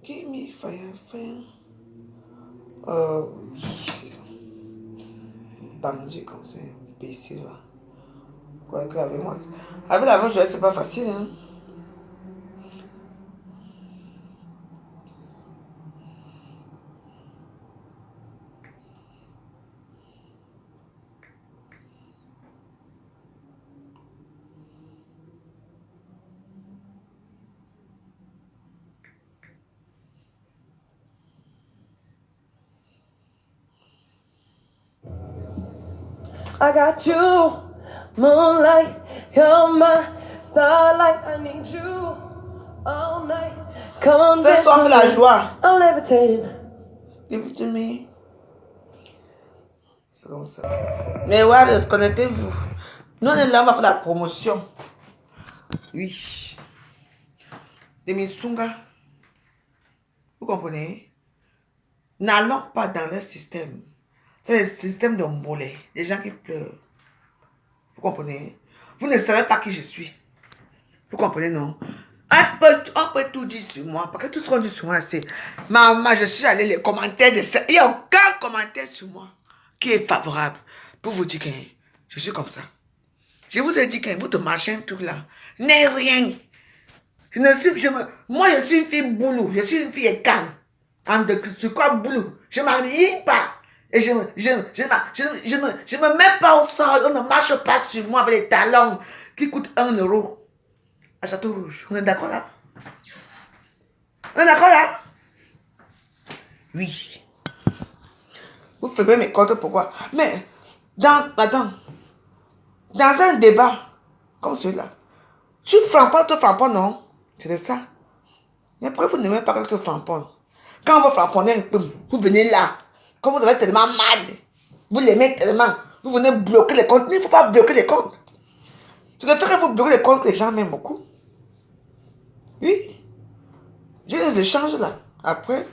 Give me fire, fire. Oui, c'est ça. Bandit comme ça, imbécile là. Quoi que avec moi, avec la voix, c'est pas facile, hein. I got you, moonlight, you're my starlight. I need you all night. Come on, Ce soir, fait la joie. I'm levitating. Give it to me. C'est comme ça. Mais ouais, connectez-vous. Nous, on est là, on va faire la promotion. Oui. Des Misunga. Vous comprenez? N'allons pas dans le système. C'est le système de mollet. Les gens qui pleurent. Vous comprenez? Vous ne savez pas qui je suis. Vous comprenez, non? On peut tout dire sur moi. Parce que tout ce qu'on dit sur moi, c'est... Maman, je suis allé les commentaires de ça. Il n'y a aucun commentaire sur moi qui est favorable pour vous dire que je suis comme ça. Je vous ai dit que votre machin, tout là, n'est rien. Moi, je suis une fille boulot. Je suis une fille calme. C'est quoi boulot? Je ne m'ennuie pas. Et je me mets pas au sol. On ne marche pas sur moi avec des talons qui coûtent 1 euro. À Château Rouge. On est d'accord là? On est d'accord là? Oui. Vous faites mes comptes pourquoi? Mais, attends. Dans un débat comme celui-là, tu frappes pas, non? C'est ça. Mais pourquoi vous n'aimez pas quand tu frappes? Quand vous frapponnez, vous venez là. Quand vous avez tellement mal, vous l'aimez tellement, vous venez bloquer les comptes. Il ne faut pas bloquer les comptes. C'est le fait que vous bloquez les comptes que les gens m'aiment beaucoup. Oui. J'ai des échanges là. Après,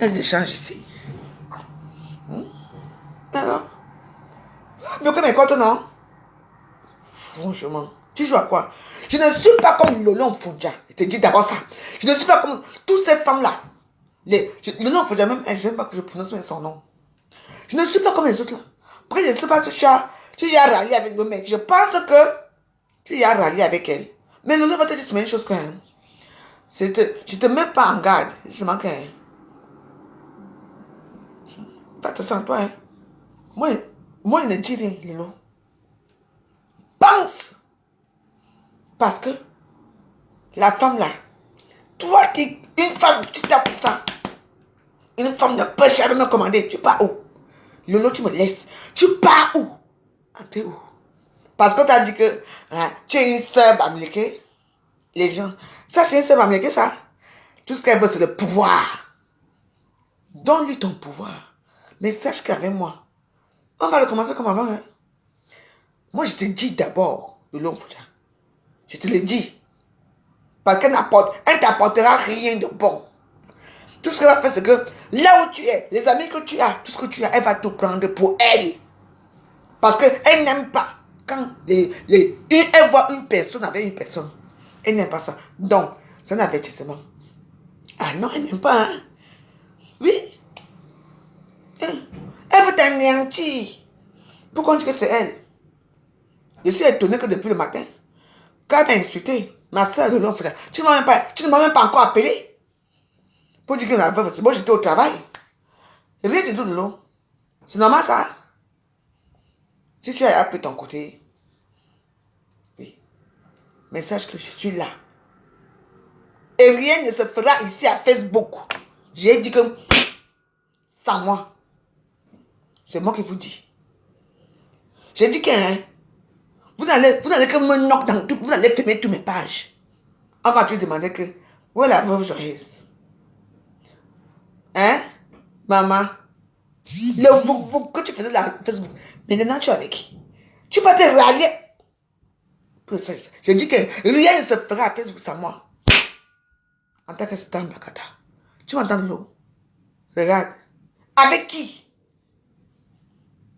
des échanges ici. Alors, bloquer mes comptes, non? Franchement, tu joues à quoi? Je ne suis pas comme Lolo Fondja. Je te dis d'abord ça. Je ne suis pas comme toutes ces femmes-là. Lolo Fondja, même, je n'aime pas que je prononce son nom. Je ne suis pas comme les autres là. Après, je ne sais pas si tu as rallié avec le mec. Je pense que tu as rallié avec elle. Mais Lolo va te dire la même chose quand même. Je te mets pas en garde. Je manque un. Fais attention à toi. Hein. Moi, je ne dis rien, Lolo. Pense. Parce que la femme là, toi qui, une femme, tu tapes pour ça. Une femme ne peut jamais me commander. Tu pars où? Lolo, tu me laisses. Tu pars où? T'es où? Parce que tu as dit que tu es une sœur américaine. Les gens, ça c'est une sœur américaine, ça. Tout ce qu'elle veut, c'est le pouvoir. Donne-lui ton pouvoir. Mais sache qu'avec moi, on va recommencer comme avant. Hein. Moi, je te dis d'abord, Lolo Foucha. Je te le dis. Parce qu'elle t'apportera rien de bon. Tout ce qu'elle va faire, c'est que là où tu es, les amis que tu as, tout ce que tu as, elle va tout prendre pour elle. Parce qu'elle n'aime pas quand elle voit une personne avec une personne. Elle n'aime pas ça. Donc, c'est un avertissement. Ah non, elle n'aime pas. Hein? Oui. Elle veut t'anéantir. Pourquoi on dit que c'est elle? Je suis étonné que depuis le matin, quand elle m'a insulté, ma soeur de l'autre, tu ne m'as même pas encore appelé. Pour dire que moi j'étais au travail. Rien du tout de l'eau. C'est normal ça. Si tu as appelé ton côté, oui. Mais sache que je suis là. Et rien ne se fera ici à Facebook. J'ai dit que sans moi. C'est moi qui vous dis. J'ai dit que vous n'allez que me knock dans tout, vous allez fermer toutes mes pages. On va te demander que où est la veuve joyeuse? Hein? Maman? Que tu faisais la Facebook. Maintenant tu es avec qui? Tu peux te rallier. J'ai dit que rien ne se fera à Facebook sans moi. En tant que Stan Bakata. Tu m'entends l'eau? Regarde. Avec qui?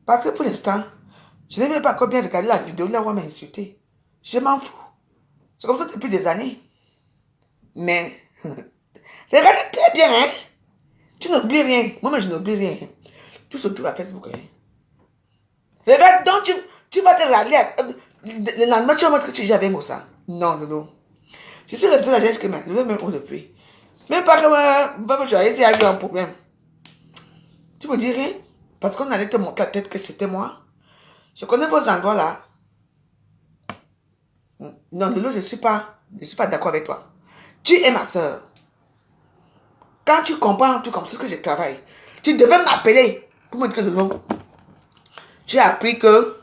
Parce que pour l'instant, je n'ai même pas encore bien regardé la vidéo là où on m'a insulté. Je m'en fous. C'est comme ça depuis des années. Mais, Regarde très bien, hein. Tu n'oublies rien. Moi, je n'oublie rien. Tout se trouve à Facebook, hein. Regarde, donc tu vas te rallier. Le lendemain, tu vas montrer que tu j'avais ça. Non, non, non. Je suis resté la gêne que je vais même où depuis. Même pas que va me joyer s'il y a eu un problème. Tu me dis rien? Parce qu'on allait te montrer la tête que c'était moi. Je connais vos endroits là. Non, Lolo, je ne suis pas d'accord avec toi. Tu es ma soeur. Quand tu comprends tout comme ce que je travaille, tu devais m'appeler pour me dire que Lolo, tu as appris que,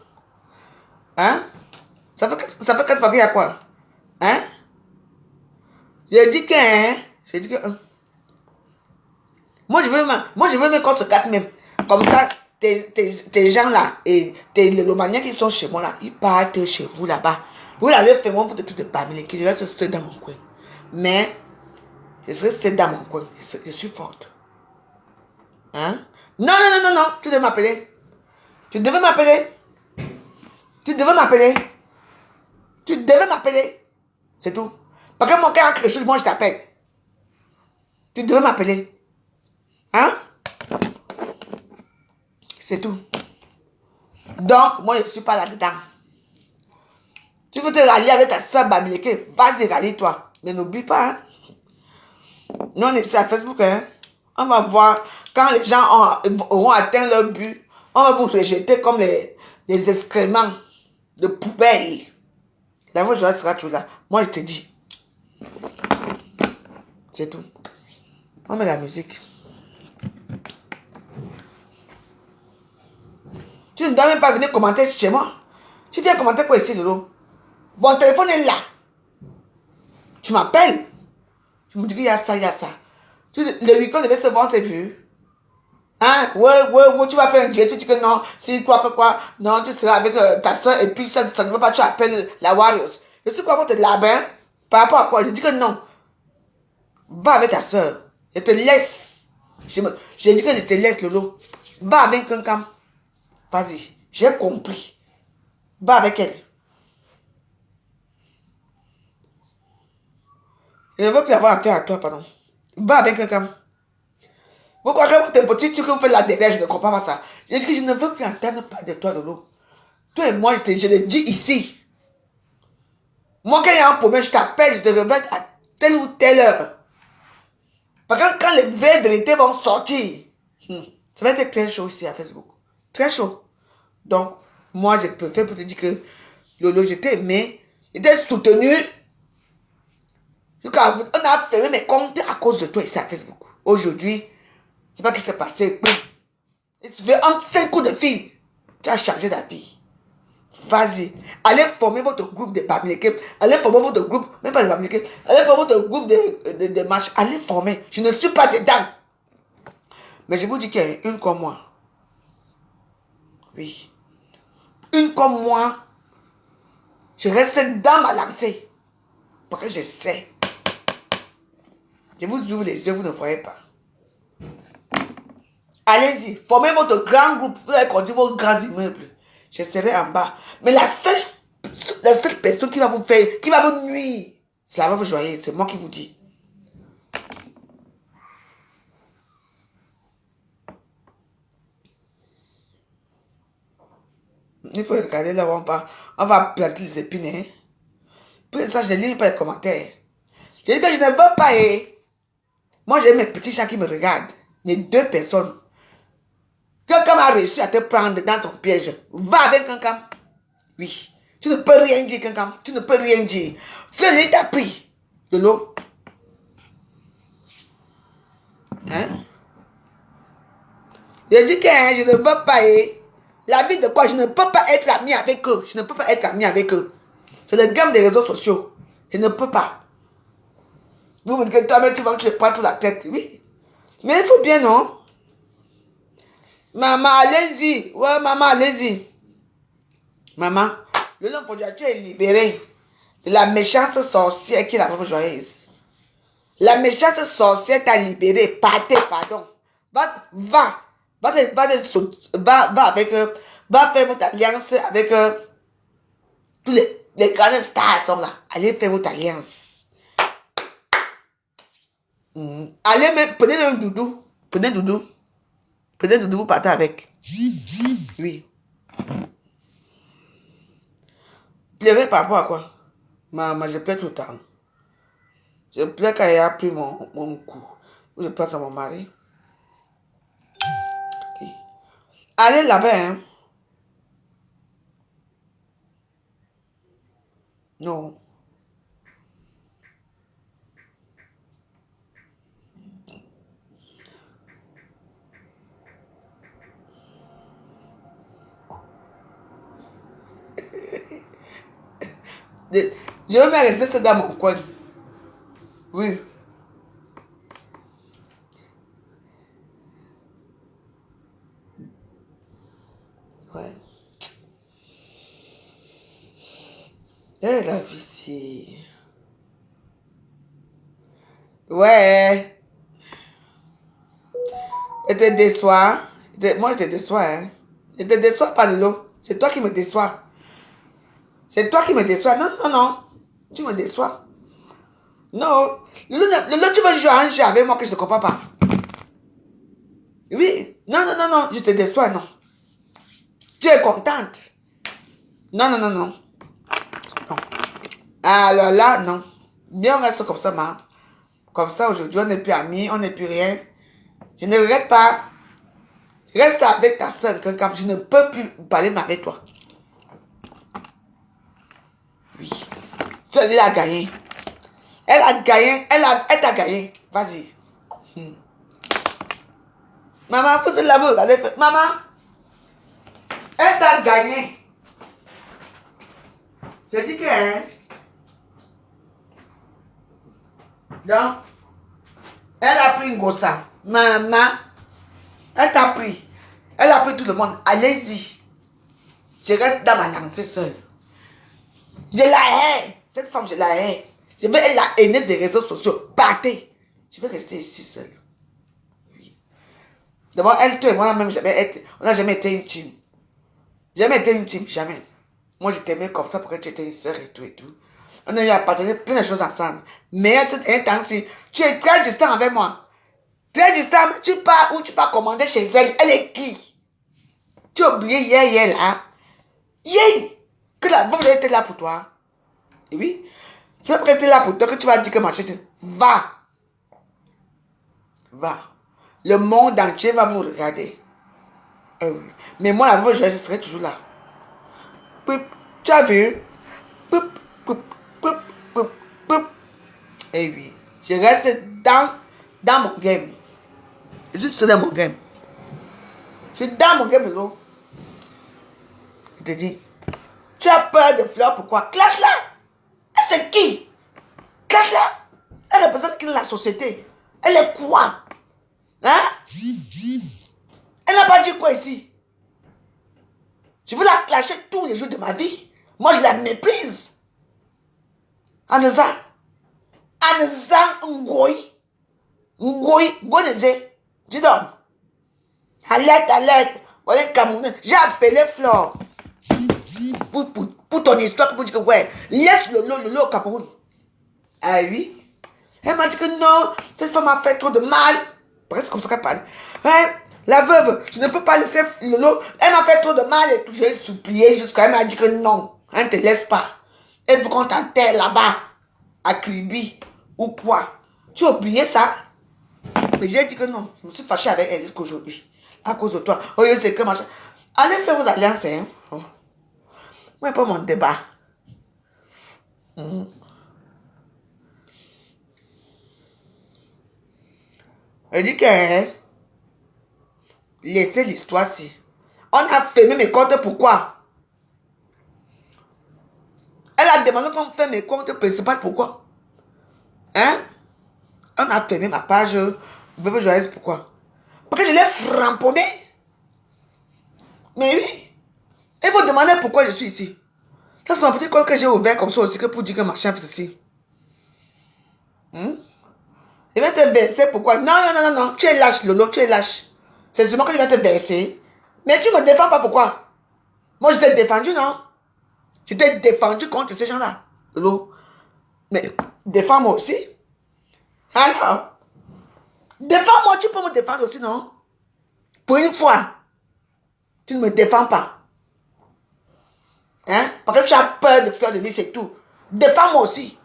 hein, ça fait 4 fois qu'il y a quoi? Hein? J'ai dit que, hein, moi je veux mes comptes se 4 même. Comme ça, tes gens là et tes lélomaniens qui sont chez moi là, ils partent chez vous là-bas. Vous allez faire mon de tout de parmi qui je reste seul dans mon coin. Mais, je serai seul dans mon coin. Je suis forte. Hein? Non, non, non, non, non, tu devais m'appeler. Tu devais m'appeler. Tu devais m'appeler. Tu devais m'appeler. C'est tout. Parce que mon cœur a quelque chose, moi je t'appelle. Tu devais m'appeler. Hein? C'est tout. Donc, moi je ne suis pas là-dedans. Tu veux te rallier avec ta soeur Bamileke, vas-y, rallie-toi. Mais n'oublie pas, hein? Nous, on est ici à Facebook, hein? On va voir, quand les gens auront atteint leur but, on va vous rejeter comme les excréments de poubelle. La voix sera toujours là. Moi, je te dis. C'est tout. On met la musique. Tu ne dois même pas venir commenter chez moi. Tu viens commenter quoi ici, Lolo? Mon téléphone est là. Tu m'appelles. Tu me dis qu'il y a ça, il y a ça. Le week-end devait se voir, c'est vu. Hein? Ouais, tu vas faire un jet, tu dis que non, si quoi, non, tu seras avec ta soeur et puis ça ne va pas, tu appelles la Warriors. Je suis quoi votre labin? Par rapport à quoi? Je dis que non. Va avec ta soeur. Je te laisse. J'ai dit que je te laisse, Lolo. Va avec quelqu'un. Vas-y, j'ai compris. Va avec elle. Je ne veux plus avoir affaire à toi, pardon. Va avec quelqu'un. Vous croyez que votre petit truc que vous faites là derrière, je ne comprends pas ça. J'ai dit que je ne veux plus entendre parler de toi, Lolo. Toi et moi, je le dis ici. Moi, quand il y a un problème, je t'appelle, je te réveille à telle ou telle heure. Parce que quand les vraies vérités vont sortir, ça va être très chaud ici à Facebook. Très chaud. Donc, moi, je préfère pour te dire que Lolo, je t'ai aimé, je t'ai soutenu. On a fermé mes comptes à cause de toi ici à Facebook. Aujourd'hui, c'est pas ce qui s'est passé. Et tu fais un 5 coups de fil. Tu as changé ta vie. Vas-y. Allez former votre groupe de Bamileke. Allez former votre groupe, même pas de Bamileke. Allez former votre groupe de marche. Allez former. Je ne suis pas dedans. Mais je vous dis qu'il y a une comme moi. Oui. Une comme moi. Je reste dans ma lancée. Parce que je sais. Je vous ouvre les yeux, vous ne voyez pas. Allez-y, formez votre grand groupe. Vous allez construire vos grands immeubles. Je serai en bas. Mais la seule personne qui va vous faire, qui va vous nuire, c'est la veuve joyeuse. C'est moi qui vous dis. Il faut regarder là où on va planter les épines. Hein. Pour ça, je ne lis pas les commentaires. Je dis que je ne veux pas. Hein. Moi, j'ai mes petits chats qui me regardent. Les 2 personnes. Quelqu'un a réussi à te prendre dans ton piège. Va avec quelqu'un. Oui. Tu ne peux rien dire, quelqu'un. Tu ne peux rien dire. Félix t'a pris de l'eau. Hein? Je dis que hein, je ne veux pas. La vie de quoi? Je ne peux pas être ami avec eux. Je ne peux pas être ami avec eux. C'est le gamme des réseaux sociaux. Je ne peux pas. Vous me dites que toi-même, tu vas te prendre toute la tête. Oui. Mais il faut bien, non? Maman, allez-y. Ouais, maman, allez-y. Maman, le nom pour Dieu, tu es libéré de la méchante sorcière qui est la veuve joyeuse. La méchante sorcière t'a libéré. Partez, pardon. Va avec eux. Va faire votre alliance avec tous les grandes stars sont là. Allez faire votre alliance. Allez, même, prenez même Doudou. Prenez Doudou. Prenez Doudou, vous partez avec. Oui. Pleurer par rapport à quoi? Maman, je pleure tout le temps. Je pleure quand il a pris mon coup. Je pleure à mon mari. Okay. Allez là-bas, hein. Non. Je vais me rester ça dans mon coin. Oui. Ouais. Eh, la vie, c'est... Ouais. Je te déçois. Moi, je te déçois, hein. Je te déçois pas de l'eau. C'est toi qui me déçois. C'est toi qui me déçois. Non, non, non. Tu me déçois. Non. L'autre, tu veux jouer à un jeu avec moi que je ne comprends pas. Oui. Non, non, non, non. Je te déçois, non. Tu es contente. Non, non, non, non. Non. Alors là, non. Bien, on reste comme ça, ma. Comme ça, aujourd'hui, on n'est plus amis, on n'est plus rien. Je ne regrette pas. Reste avec ta soeur, quand je ne peux plus parler avec toi. Oui. Elle a gagné. Elle a gagné. Elle t'a gagné. Vas-y. Maman, faut se laver, regardez. Maman, elle t'a gagné. Je dis que, hein. Donc, elle a pris une gossa. Maman, elle t'a pris. Elle a pris tout le monde. Allez-y. Je reste dans ma lancée seule. Je la hais. Cette femme, je la hais. Je vais être la haine des réseaux sociaux. Partez. Je vais rester ici seule. Oui. D'abord, elle, toi et moi, même on n'a jamais été intime. Jamais été intime, jamais. Moi, je t'aimais comme ça pour que tu étais une soeur et tout et tout. On a eu à partager plein de choses ensemble. Mais à tout un temps, si tu es très distant avec moi, très distant, tu pars ou tu pars commander chez elle. Elle est qui? Tu as oublié hier là. Hier, que la veuve était là pour toi. Et oui. C'est parce qu'elle était là pour toi que tu vas dire que ma chérie, va. Va. Le monde entier va vous regarder. Oui. Mais moi, la veuve, je serai toujours là. Poup. Tu as vu? Poup, poup, poup, poup, poup. Et oui. Je reste dans mon game. Je suis dans mon game. Je suis dans mon game, là. Je te dis, tu as peur de fleurs, pourquoi? Clash-la. C'est qui? Clash-la. Elle représente qui dans la société? Elle est quoi? Hein? Elle n'a pas dit quoi ici? Je veux la clasher tous les jours de ma vie. Moi, je la méprise. Aneza. Aneza Ngoyi. Ngoyi. Ngoyi. Dis donc. Alerte, alerte. Voilà le Camerounais. J'ai appelé Flore. Pour ton histoire, pour dire que ouais, laisse le au Cameroun. Ah oui. Elle m'a dit que non, cette femme a fait trop de mal. C'est comme ça qu'elle parle. Hein? La veuve, je ne peux pas laisser Lolo. Elle m'a fait trop de mal et tout. J'ai supplié jusqu'à elle m'a dit que non, elle ne te laisse pas. Elle veut qu'on t'enterre là-bas, à Kribi, ou quoi. Tu as oublié ça? Mais j'ai dit que non, je me suis fâché avec elle jusqu'aujourd'hui. À cause de toi. Oh, c'est que machin. Allez faire vos alliances, hein. Oh. Moi, pas mon débat. Elle dit que, hein, laissez l'histoire-ci. On a fermé mes comptes, pourquoi? Elle a demandé qu'on ferme mes comptes principaux, pourquoi? Hein? On a fermé ma page Veuve Joyeuse, pourquoi? Parce que je l'ai framponné. Mais oui. Et vous demandez pourquoi je suis ici. Ça, c'est ma petite compte que j'ai ouvert comme ça aussi, que pour dire que ma chef, c'est ici. Il va te verser, pourquoi? Non, non, non, non, non. Tu es lâche, Lolo, tu es lâche. C'est sûrement que je vais te verser. Mais tu me défends pas, pourquoi? Moi, je t'ai défendu, non? Je t'ai défendu contre ces gens-là, Lolo. Mais défends-moi aussi. Alors, Défends-moi, tu peux me défendre aussi, non? Pour une fois, tu ne me défends pas. Hein? Parce que tu as peur de faire de lit, c'est tout. Défends-moi aussi.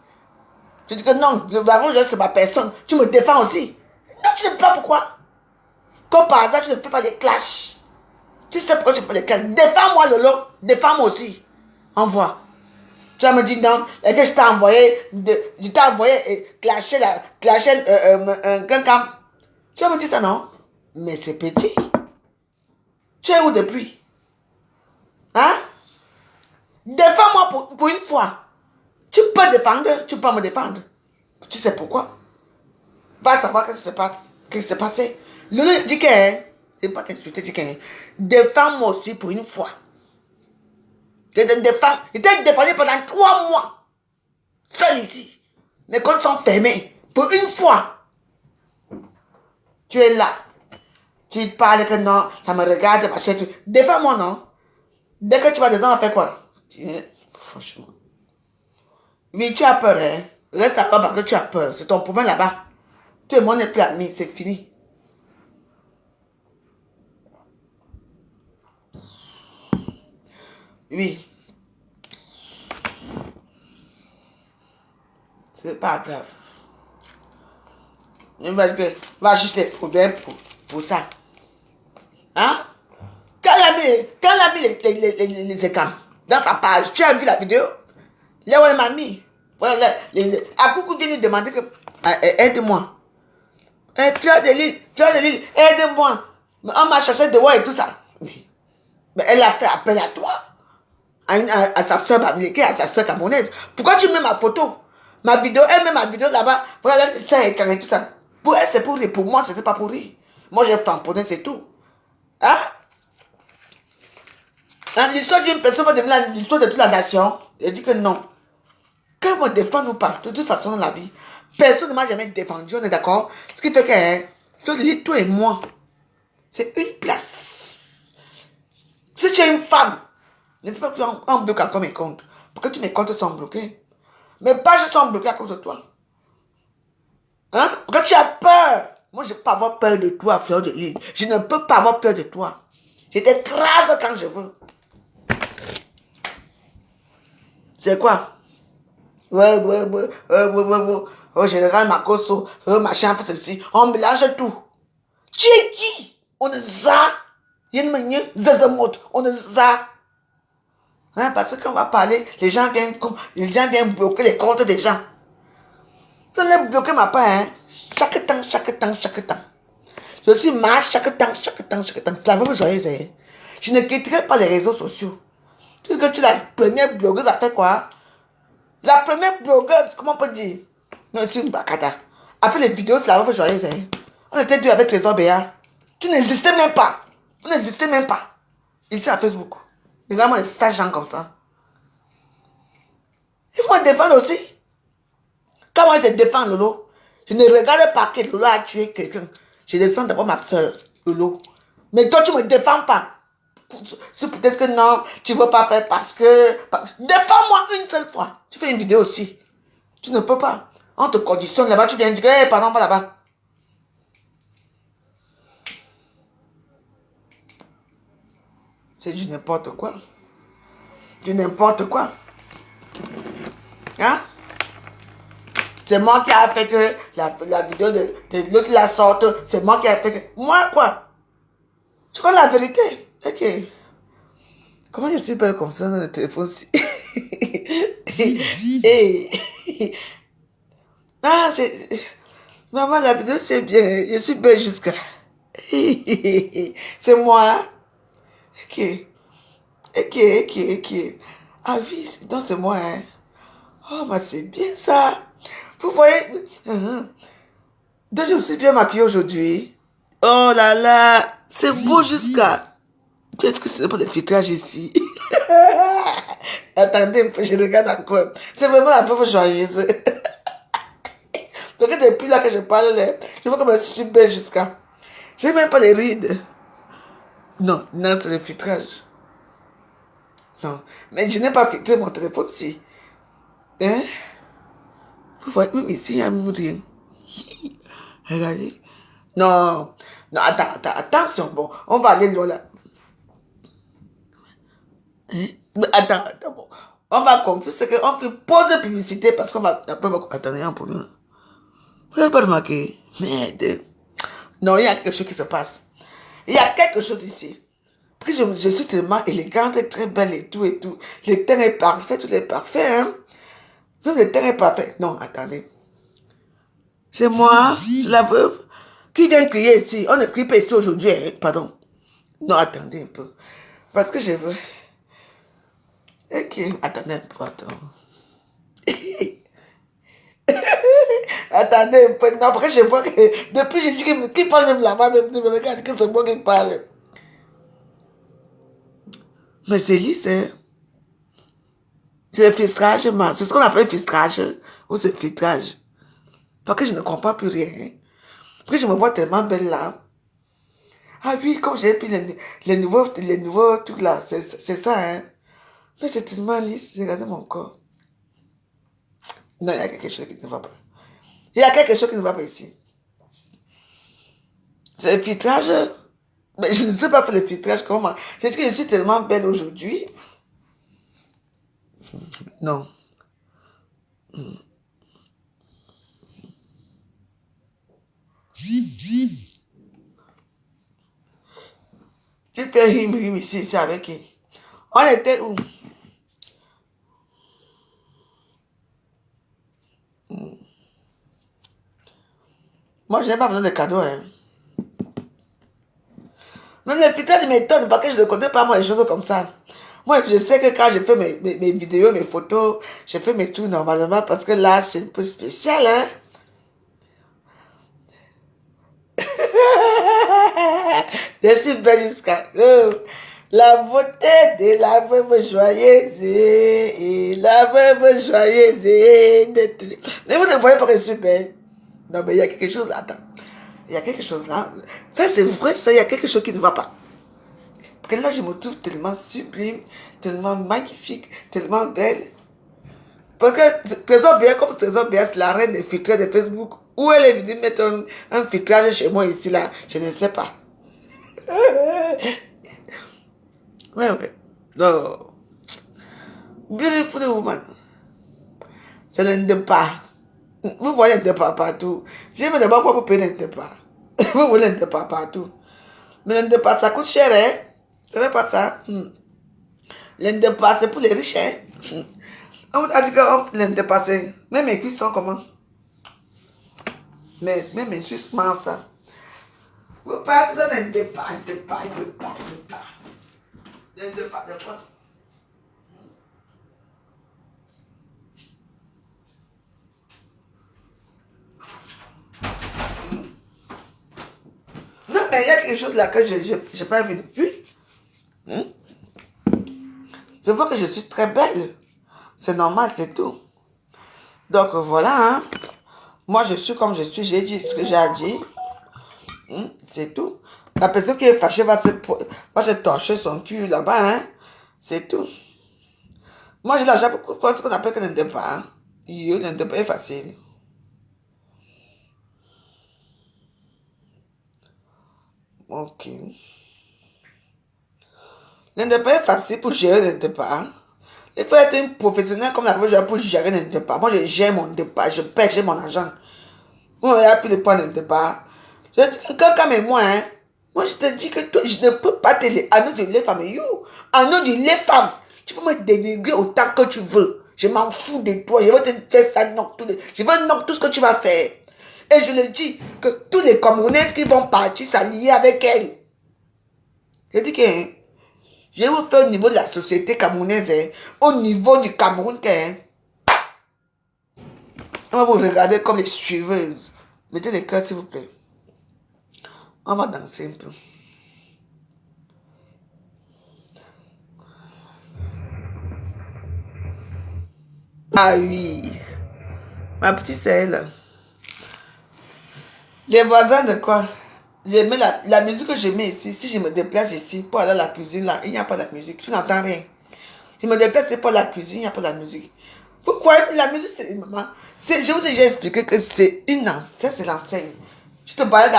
Tu dis que non, c'est ma personne. Tu me défends aussi. Non, tu ne sais pas pourquoi. Comme par hasard, tu ne fais pas des clashs. Tu sais pourquoi tu fais des clashs. Défends-moi, Lolo. Défends-moi aussi. Envoie. Tu vas me dire non, et que je t'ai envoyé, clasher quelqu'un. Tu vas me dire ça, non? Mais c'est petit. Tu es où depuis? Hein? Défends-moi pour une fois. Tu peux défendre, tu peux me défendre. Tu sais pourquoi? Va savoir ce qui se passe. Qu'est-ce qui s'est passé? Lolo dit que, c'est pas t'insulter, dit que, défends-moi aussi pour une fois. Je t'ai défendu pendant 3 mois. Seul ici. Mes comptes sont fermés. Pour une fois. Tu es là. Tu parles que non, ça me regarde, machin. Défends-moi, non? Dès que tu vas dedans, on fait quoi? Franchement. Oui, tu as peur, hein? Reste là-bas parce que tu as peur. C'est ton problème là-bas. Tu et moi n'est plus amis, c'est fini. Oui. C'est pas grave. Va juste les problèmes pour ça. Hein? Quand il a mis les écrans dans sa page, tu as vu la vidéo? Là où elle m'a mis. Voilà, à coucou vient lui demander que aide-moi. Tu as de l'île, aide-moi. On m'a cherché dehors et tout ça. Mais elle a fait appel à toi. À sa soeur américaine, à sa soeur camerounaise. Pourquoi tu mets ma photo? Ma vidéo, elle met ma vidéo là-bas. Voilà, ça et tout ça. Pour elle, c'est pour rire. Pour moi, c'était pas pour rire. Moi, j'ai tamponné, c'est tout. Hein? L'histoire d'une personne va devenir l'histoire de toute la nation. Elle dit que non. Quand on me défend ou pas, de toute façon dans la vie, personne ne m'a jamais défendu, on est d'accord? Ce qui te fait que, toi et moi, c'est une place. Si tu es une femme, ne fais pas que on bloque encore mes comptes. Parce que tous mes comptes sont bloqués. Mes pages sont bloquées à cause de toi. Hein? Parce que tu as peur. Moi, je ne peux pas avoir peur de toi, Fleur de Lys. Je ne peux pas avoir peur de toi. Je t'écrase quand je veux. C'est quoi? Ouais. Oh, général Makoso, machin, fait ceci. On mélange tout. Tu es qui? On est ça. On est ça. Hein, parce que quand on va parler, les gens viennent bloquer les comptes des gens. Ça les bloquer ma part, hein. Chaque temps. Je suis mal chaque temps. C'est la vraie joyeuse, hein. Je ne quitterai pas les réseaux sociaux. Tu sais que tu es la première blogueuse à faire quoi? La première blogueuse, comment on peut dire? Non, c'est une bacata. A fait les vidéos, c'est la vraie joyeuse, hein. On était deux avec Trésor Béa. Tu n'existais même pas. On n'existait même pas. Ici à Facebook. Regarde-moi les sages gens comme ça. Il faut me défendre aussi. Quand moi je te défends, Lolo, je ne regarde pas que Lolo a tué quelqu'un. Je défends d'abord ma soeur, Lolo. Mais toi, tu ne me défends pas. C'est peut-être que non, tu ne veux pas faire parce que... Défends-moi une seule fois. Tu fais une vidéo aussi. Tu ne peux pas. On te conditionne là-bas, tu viens dire, hey, pardon, va là-bas. C'est du n'importe quoi. Du n'importe quoi. Hein? C'est moi qui a fait que la vidéo de l'autre la sorte. C'est moi qui a fait que... Moi, quoi? Tu vois la vérité? Ok. Comment je suis pas comme ça dans le téléphone-ci? Hey. Ah, c'est... Maman, la vidéo, c'est bien. Je suis belle jusqu'à... C'est moi. Ok. Ah oui, donc c'est moi, hein. Oh, mais c'est bien ça. Vous voyez? Donc, je me suis bien maquillée aujourd'hui. Oh là là, c'est beau jusqu'à... Est-ce que ce n'est pas le filtrage ici? Attendez un peu, je regarde encore. C'est vraiment la pauvre joyeuse. Donc, depuis là que je parle, je vois comme je suis belle jusqu'à... Je n'ai même pas les rides. Non, c'est le filtrage. Non, mais je n'ai pas filtré mon téléphone aussi. Hein? Vous voyez, même ici, il n'y a même rien. Regardez. Non, non, attention, bon, on va aller loin là. Hein? Mais attends, bon. On va conclure ce qu'on te pose publicité parce qu'on va... Après, on va... Attendez, un peu. Vous n'avez pas remarqué? Merde. Non, il y a quelque chose qui se passe. Il y a quelque chose ici. Puis je suis tellement élégante, très belle et tout et tout. Le teint est parfait, tout est parfait, hein. Même le teint est parfait. Non, attendez. C'est moi, c'est la veuve. Qui vient crier ici? On ne crie pas ici aujourd'hui, hein. Pardon. Non, attendez un peu. Parce que je veux... Ok, attendez un peu, attends. Attendez un peu. Non, après je vois que... Depuis, j'ai dit qui parle même là-bas, même me regarde que c'est moi qui parle. Mais c'est lisse, hein. C'est le filtrage, c'est ce qu'on appelle filtrage. Ou c'est filtrage. Parce que je ne comprends plus rien. Hein. Parce que je me vois tellement belle là. Ah oui, comme j'ai pris les nouveaux trucs là. C'est ça, hein. Mais c'est tellement lisse. Regardez mon corps. Non, il y a quelque chose qui ne va pas. Il y a quelque chose qui ne va pas ici. C'est le filtrage. Mais je ne sais pas faire le filtrage comment. J'ai dit que je suis tellement belle aujourd'hui. Non. Tu fais rime ici, c'est avec qui? On était où? Moi, je n'ai pas besoin de cadeaux, hein. Même les filtres m'étonnent parce que je ne connais pas moi les choses comme ça. Moi, je sais que quand je fais mes vidéos, mes photos, je fais mes trucs normalement parce que là, c'est un peu spécial, hein. Je suis belle jusqu'à... Oh, la beauté de la veuve joyeuse et la veuve joyeuse. Mais vous ne voyez pas que je suis belle. Non, mais il y a quelque chose là. Attends. Il y a quelque chose là. Ça, c'est vrai, ça, il y a quelque chose qui ne va pas. Parce que là, je me trouve tellement sublime, tellement magnifique, tellement belle. Parce que Trésor Bien, comme Trésor Bien, c'est la reine des filtres de Facebook. Où elle est venue mettre un filtrage chez moi ici, là, je ne sais pas. Ouais, ouais. Non. Beautiful woman. C'est le pas. Vous voyez le pas partout. J'ai mis d'abord pour payer le pas. Vous voulez le pas partout. Mais le pas, ça coûte cher, hein. C'est même pas ça. Le pas, c'est pour les riches, hein. On a dit qu'on peut le passer. Même mes cuisses sont comment? Mais même mes cuisses sont ça. Vous partez dans le départ, départ. Le départ, de quoi? Non, mais il y a quelque chose là que je n'ai pas vu depuis. Je vois que je suis très belle. C'est normal, c'est tout. Donc voilà, hein. Moi je suis comme je suis, j'ai dit ce que j'ai à dire. C'est tout. La personne qui est fâchée va se torcher son cul là-bas, hein. C'est tout. Moi j'ai l'argent pour ce qu'on appelle que le départ. Hein. Le départ est facile. Ok. Le départ est facile pour gérer le départ. Il faut être un professionnel comme la pour gérer le départ. Moi je gère mon départ, je paie, j'ai mon argent. On a pris le point de départ. Je dis, quand même moi, hein, moi je te dis que toi, je ne peux pas te à nous de les femmes. À nous de les femmes. Tu peux me dénigrer autant que tu veux. Je m'en fous de toi. Je vais te faire ça, je vais knock tout ce que tu vas faire. Et je le dis que tous les Camerounais qui vont partir s'allier avec elle. Je dis que hein, je vais vous faire au niveau de la société camerounaise, hein, au niveau du Cameroun, hein, on va vous regarder comme les suiveuses. Mettez les cœurs s'il vous plaît. On va danser un peu. Ah oui. Ma petite sœur. Les voisins de quoi? J'aimais la musique que je mets ici. Si je me déplace ici pour aller à la cuisine, là, il n'y a pas de musique. Je n'entends rien. Je me déplace pour la cuisine, il n'y a pas de musique. Pourquoi la musique, c'est maman? Je vous ai déjà expliqué que c'est une enseigne. C'est l'enseigne. Je te balade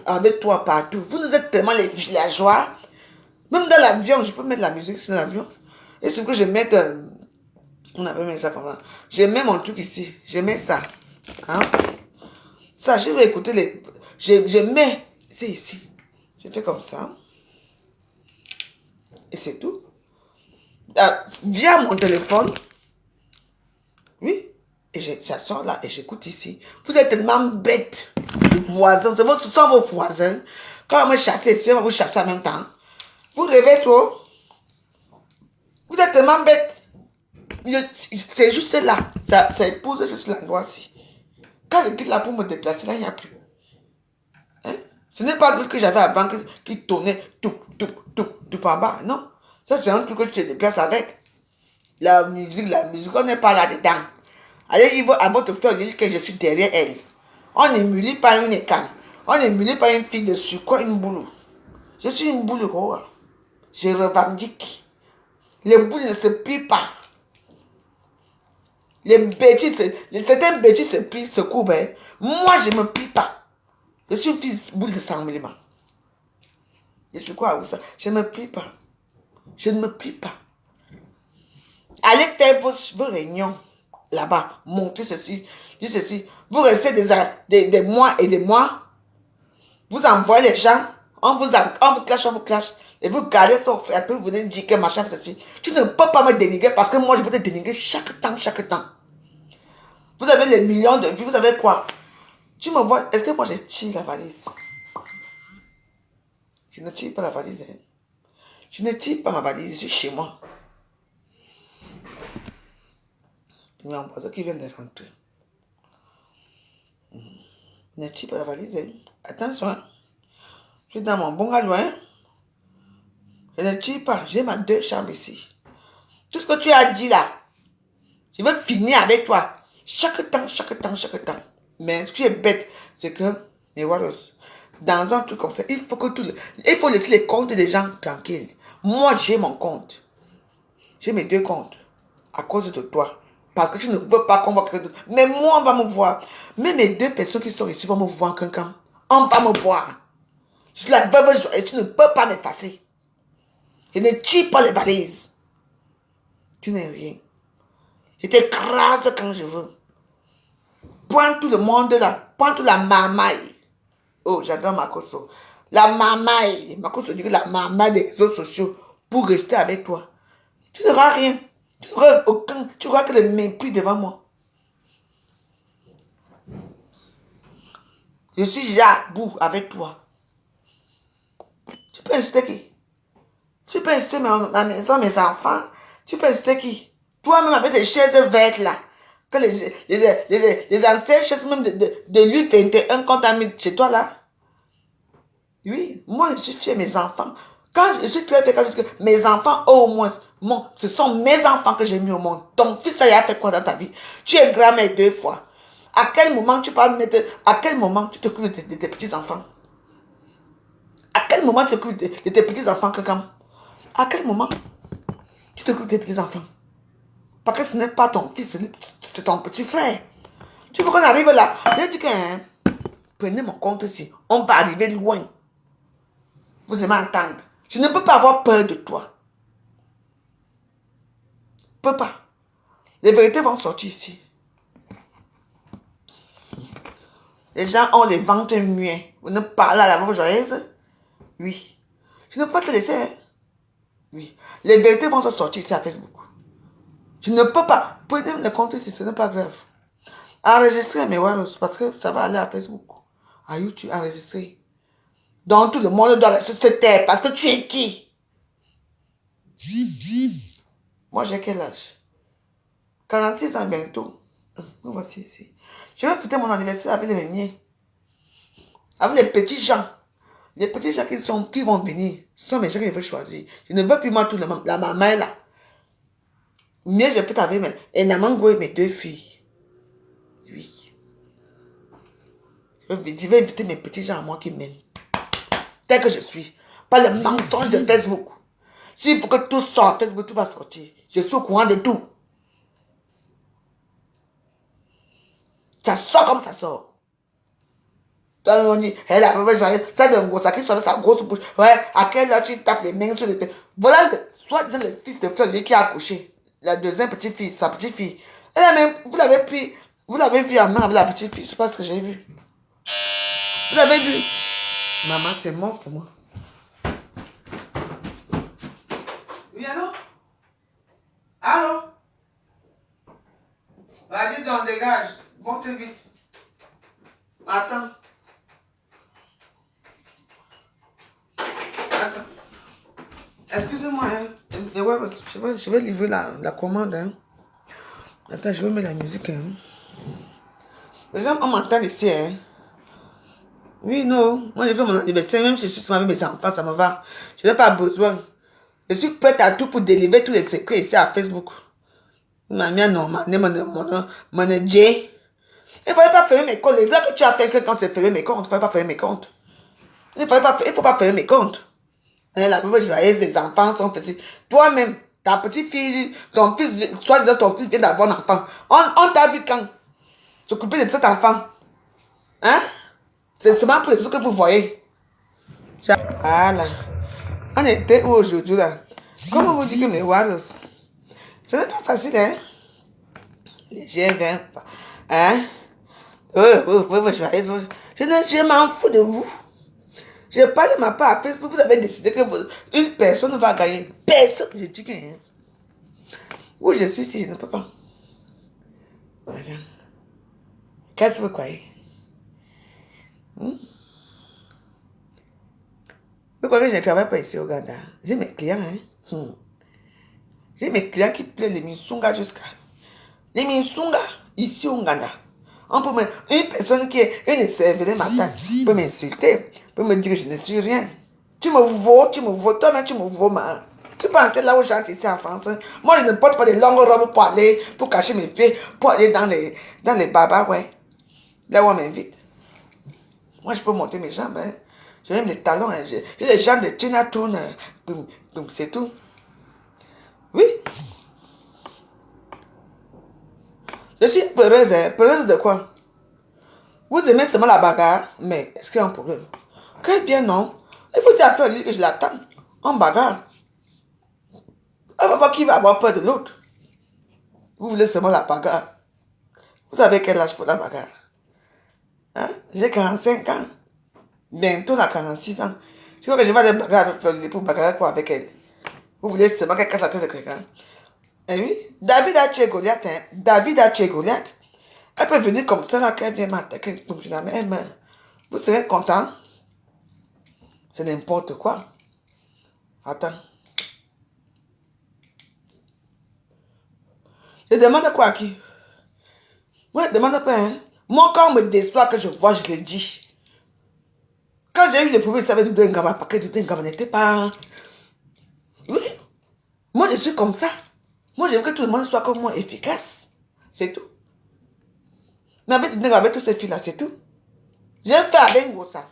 avec toi partout. Vous nous êtes tellement les villageois. Même dans l'avion, je peux mettre la musique sur l'avion. Et ce que je mets, on appelle ça comment? Je mets mon truc ici. Je mets ça. Hein? Ça, je vais écouter les... Je mets... C'est ici. Je fais comme ça. Et c'est tout. Via mon téléphone. Oui. Et ça sort là et j'écoute ici. Vous êtes tellement bêtes. Les voisins. Ce sont vos voisins. Quand on me chasse ici, on va vous chasser en même temps. Vous rêvez trop. Vous êtes tellement bêtes. C'est juste là. Ça pose juste l'endroit-ci. Quand je quitte là pour me déplacer, là, il n'y a plus. Hein? Ce n'est pas l'autre que j'avais avant qui tournait tout en bas. Non. Ça, c'est un truc que tu te déplaces avec. La musique, on n'est pas là-dedans. Allez, il va à votre frère dire que je suis derrière elle. On n'émule pas une écane. On n'émule pas une fille de sucre, une boule. Je suis une boule rose. Je revendique. Les boules ne se plient pas. Les bêtises, certains bêtises se plient, se courbent. Hein. Moi, je ne me plie pas. Je suis une fille boule de sanglement. Je suis quoi ça? Je ne me plie pas. Je ne me plie pas. Allez faire vos réunions là-bas. Montrez ceci, dites ceci. Vous restez des mois et des mois. Vous envoyez les gens. On vous clash. Et vous gardez ça. Après, vous venez dire que machin, ceci. Tu ne peux pas me dénigrer parce que moi, je vais te dénigrer chaque temps. Vous avez les millions de vues. Vous avez quoi? Tu me vois. Est-ce que moi, je tire la valise? Je ne tire pas la valise. Hein. Je ne tire pas ma valise. Je suis chez moi. Il y a un voisin qui vient de rentrer. Je ne tire pas la valise. Hein. Attention. Hein. Je suis dans mon bungalow. Hein. Je ne tire pas. J'ai ma 2 chambres ici. Tout ce que tu as dit là, je veux finir avec toi. Chaque temps. Mais ce qui est bête, c'est que, mais voilà, dans un truc comme ça, il faut laisser les comptes des gens tranquilles. Moi, j'ai mon compte. J'ai mes 2 comptes. À cause de toi. Parce que tu ne veux pas qu'on voit quelqu'un d'autre. Mais moi, on va me voir. Mais mes 2 personnes qui sont ici vont me voir quelqu'un. On va me voir. Je suis la veuve et tu ne peux pas m'effacer. Je ne tire pas les valises. Tu n'es rien. Je t'écrase quand je veux. Point tout le monde là. Point toute la mamaille. Oh, j'adore Makoso. La mamaille. Makoso dit que la mamaille des réseaux sociaux pour rester avec toi. Tu n'auras rien. Tu n'auras aucun. Tu auras que le mépris devant moi. Je suis déjà à bout avec toi. Tu peux insulter qui? Tu peux insulter ma maison, mes enfants. Tu peux insulter qui? Toi-même avec tes chaises vertes là. Que les anciennes chaises même de lutte 21 qu'on t'a mis chez toi là. Oui, moi je suis chez mes enfants. Quand je suis très quand je dis que mes enfants au moins, ce sont mes enfants que j'ai mis au monde. Ton fils, ça y a fait quoi dans ta vie? Tu es grand-mère 2 fois. À quel moment tu peux mettre, à quel moment tu t'occupes de tes petits-enfants? À quel moment tu t'occupes de tes petits-enfants, quelqu'un? À quel moment tu t'occupes de tes petits-enfants? Parce que ce n'est pas ton fils, c'est ton petit frère. Tu veux qu'on arrive là? Je dis que, hein, prenez mon compte ici. On va arriver loin. Vous aimez entendre. Je ne peux pas avoir peur de toi. Je ne peux pas. Les vérités vont sortir ici. Les gens ont les ventres muets. Vous ne parlez à la voix joyeuse? Oui. Je ne peux pas te laisser. Hein? Oui. Les vérités vont se sortir ici à Facebook. Je ne peux pas. Prenez le compte ici, ce n'est pas grave. Enregistrez mes Waros parce que ça va aller à Facebook. À YouTube, enregistrez. Donc tout le monde doit rester se taire parce que tu es qui? Moi j'ai quel âge? 46 ans bientôt. Nous voici ici. Je vais fêter mon anniversaire avec les miens. Avec les petits gens. Les petits gens qui vont venir. Ce sont mes gens que je veux choisir. Je ne veux plus moi tout la maman là. Mais je fête avec Namango et mes 2 filles. Oui. Je vais inviter mes petits gens à moi qui m'aiment. Tel que je suis. Pas le mensonge de Facebook. S'il faut que tout sorte, Facebook, tout va sortir. Je suis au courant de tout. Ça sort comme ça sort. Toi, on dit, elle a pas joyeux. Ça d'un gros, ça qui sort de sa grosse bouche. Ouais, à quelle heure tu tapes les mains sur les têtes. Voilà, soit disant le fils de Fleur qui a accouché. La deuxième petite fille, sa petite fille. Elle a même, vous l'avez pris, vous l'avez vu en main avec la petite fille. C'est pas ce que j'ai vu. Vous l'avez vu? Maman, c'est mort pour moi. Oui, allô? Allô? Vas-y, donc, dégage. Monte vite. Attends. Attends. Excusez-moi, hein. Je vais livrer la commande, hein. Attends, je vais mettre la musique, hein. Les gens, on m'entend ici, hein. Oui, non. Moi, je fais mon anniversaire, même si je suis avec mes enfants, ça me va. Je n'ai pas besoin. Je suis prête à tout pour délivrer tous les secrets ici à Facebook. Ma mère, non, mon Dieu. Il ne fallait pas fermer mes comptes. Les gens que tu as fait que quand c'est fermer mes comptes, il ne fallait pas fermer mes comptes. Il ne faut pas fermer mes comptes. Hein, la pauvre joyeuse, les enfants sont petits. Toi-même, ta petite fille, ton fils, soit disant ton fils vient d'avoir un enfant. On t'a vu quand? S'occuper de cet enfant. Hein? C'est seulement pour les choses que vous voyez. Voilà. On était où aujourd'hui là? Comment vous dites que mes Warriors? Ce n'est pas facile, hein? Les G20. Hein? Je m'en fous de vous. Je parle de ma part à Facebook. Vous avez décidé que une personne va gagner. Personne. Je dis que rien. Où je suis si je ne peux pas. Voilà. Qu'est-ce que vous croyez? Vous croyez que je ne travaille pas ici au Ghana? J'ai mes clients, hein? J'ai mes clients qui plaisent les Minsunga jusqu'à. Les Minsunga, ici au Ghana. On peut une personne qui est une serveuse matin peut m'insulter, peut me dire que je ne suis rien. Tu me vaux, toi-même tu me vaux, man. Tu peux entrer là où j'entre ici en France. Moi, je ne porte pas de longues robes pour cacher mes pieds, pour aller dans les babas, ouais. Là où on m'invite. Moi, je peux monter mes jambes, hein. J'ai même les talons, hein. J'ai les jambes de Tina Turner. Donc, c'est tout. Oui. Je suis peureuse, hein. Peureuse de quoi? Vous aimez seulement la bagarre, mais est-ce qu'il y a un problème? Qu'elle vienne, non? Il faut dire à Fleur que je l'attends. En bagarre. Elle va voir qui va avoir peur de l'autre. Vous voulez seulement la bagarre. Vous savez quel âge pour la bagarre? Hein? J'ai 45 ans. Bientôt, à 46 ans. Je crois que je vais aller bagarre avec Fleur pour bagarrer quoi avec elle. Vous voulez seulement qu'elle casse la tête de quelqu'un? Eh oui, David a tué Goliath, hein. David a tué Goliath. Elle peut venir comme ça, là, qu'elle vient m'attaquer. Donc, je la mets, vous serez content? C'est n'importe quoi. Attends. Je demande quoi à qui? Moi, je demande pas, hein. Moi, quand on me déçoit, que je vois, je le dis. Quand j'ai eu des problèmes, ça avait du Ngama, parce que du Ngama n'était pas... Oui. Moi, je suis comme ça. Moi, je veux que tout le monde soit comme moi, efficace. C'est tout. Mais avec tous ces filles-là, c'est tout. J'ai fait avec ça.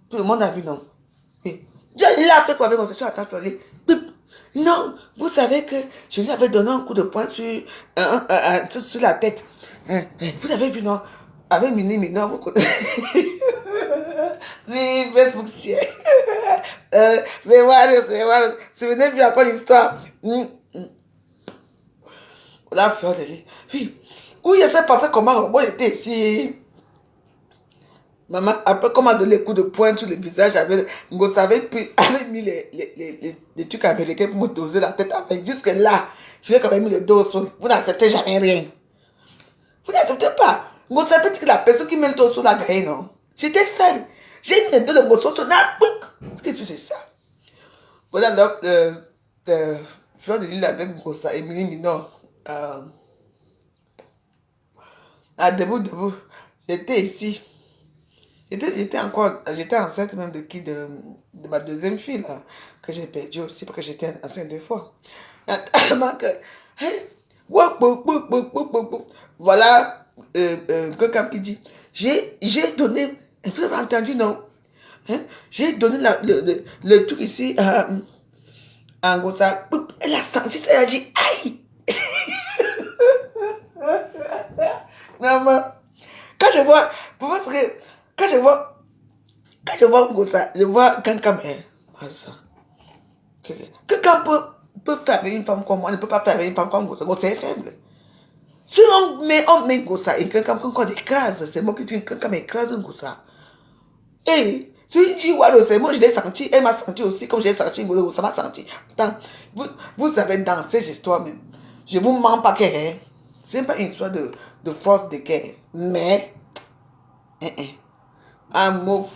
Tout le monde a vu, non? Oui. Il a fait quoi avec moi? Je attends, non, vous savez que je lui avais donné un coup de poing sur la tête. Vous avez vu, non? Avec Mini, non, vous connaissez. Oui, Facebook, si. Mais voilà, souvenez vous encore l'histoire. La fleur de lit. Oui. Où il s'est passé comment? Moi, j'étais ici. Maman, après, comment donner les coups de poing sur le visage, vous savez, avait mis les trucs américains pour me doser la tête avec. Jusque là, je lui ai quand même mis le dos au sol. Vous n'acceptez jamais rien. Vous n'acceptez pas. Vous savez que la personne qui met le dos au sol a gagné, non? J'étais seule. J'ai mis le dos de mon sol. Qu'est-ce que c'est ça? Voilà, alors, Fleur de l'île avec Gossa, Émilie Minor. Debout. J'étais ici. J'étais enceinte même de ma deuxième fille, là, que j'ai perdue aussi, parce que j'étais enceinte 2 fois. Voilà, quelqu'un qui dit, j'ai donné, vous avez entendu, non? Hein? J'ai donné le truc ici à Angossa. Elle a senti ça, elle a dit, aïe! Maman, quand je vois, pour moi, Quand je vois Gossa, je vois quelqu'un, quelqu'un peut faire avec une femme comme moi, ne peut pas faire avec une femme comme Gossa. Gossa est faible. Si on met Gossa et quelqu'un qu'on écrase, c'est moi qui dis quelqu'un m'écrase un Gossa. Et si tu vois le c'est moi je l'ai senti, elle m'a senti aussi comme j'ai senti Gossa, ça m'a senti. Attends, vous savez dans ces histoires même, je vous mens pas que c'est pas une histoire de force de guerre, mais un mot.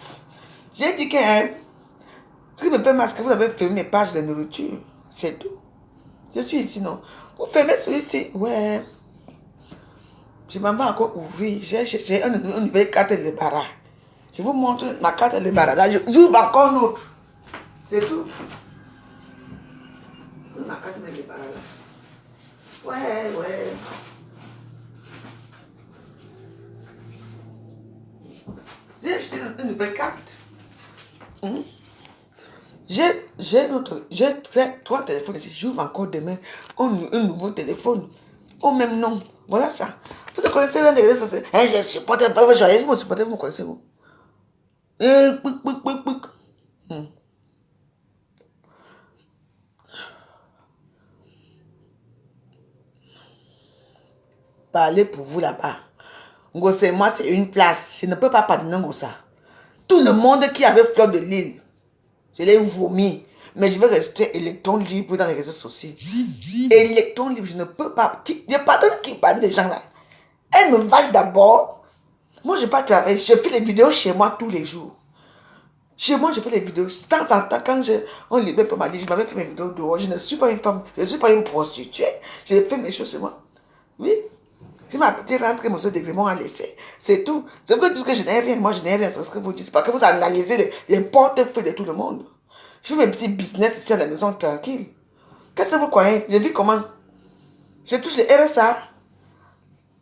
J'ai dit que ce qui me fait mal, c'est que vous avez fermé mes pages de nourriture. C'est tout. Je suis ici, non. Vous fermez celui-ci. Ouais. Je m'en vais encore ouvrir. J'ai une nouvelle carte de barra. Je vous montre ma carte de barra. Là, j'ouvre encore une autre. C'est tout. Ma carte de barra là. Ouais. J'ai acheté une nouvelle carte. J'ai trois téléphones ici. J'ouvre encore demain un nouveau téléphone. Au même nom. Voilà ça. Vous ne connaissez rien des réseaux sociaux. Je supporte pas vos joyeux. Vous me supportez, vous me connaissez vous. Parlez pour vous là-bas. Ngossé, moi, c'est une place. Je ne peux pas pardonner Ngossa. Tout le monde qui avait Fleur de Lille, je l'ai vomi. Mais je vais rester électron libre dans les réseaux sociaux. Électron libre, je ne peux pas. Je pardonne qui parle des gens là. Elle me valent d'abord. Moi, je ne vais pas travailler. Je fais les vidéos chez moi tous les jours. Chez moi, je fais les vidéos. De temps en temps, quand on libère pour ma vie, je m'avais fait mes vidéos dehors. Je ne suis pas une femme. Je ne suis pas une prostituée. Je fais mes choses chez moi. Oui. Si ma petite rentre, monsieur Devimon a laissé. C'est tout. C'est vrai que tout ce que je n'ai rien, moi je n'ai rien, c'est ce que vous dites. Parce que vous analysez les portefeuilles de tout le monde. Je fais mes petits business ici à la maison tranquille. Qu'est-ce que vous croyez? Je vis comment? Je touche le RSA.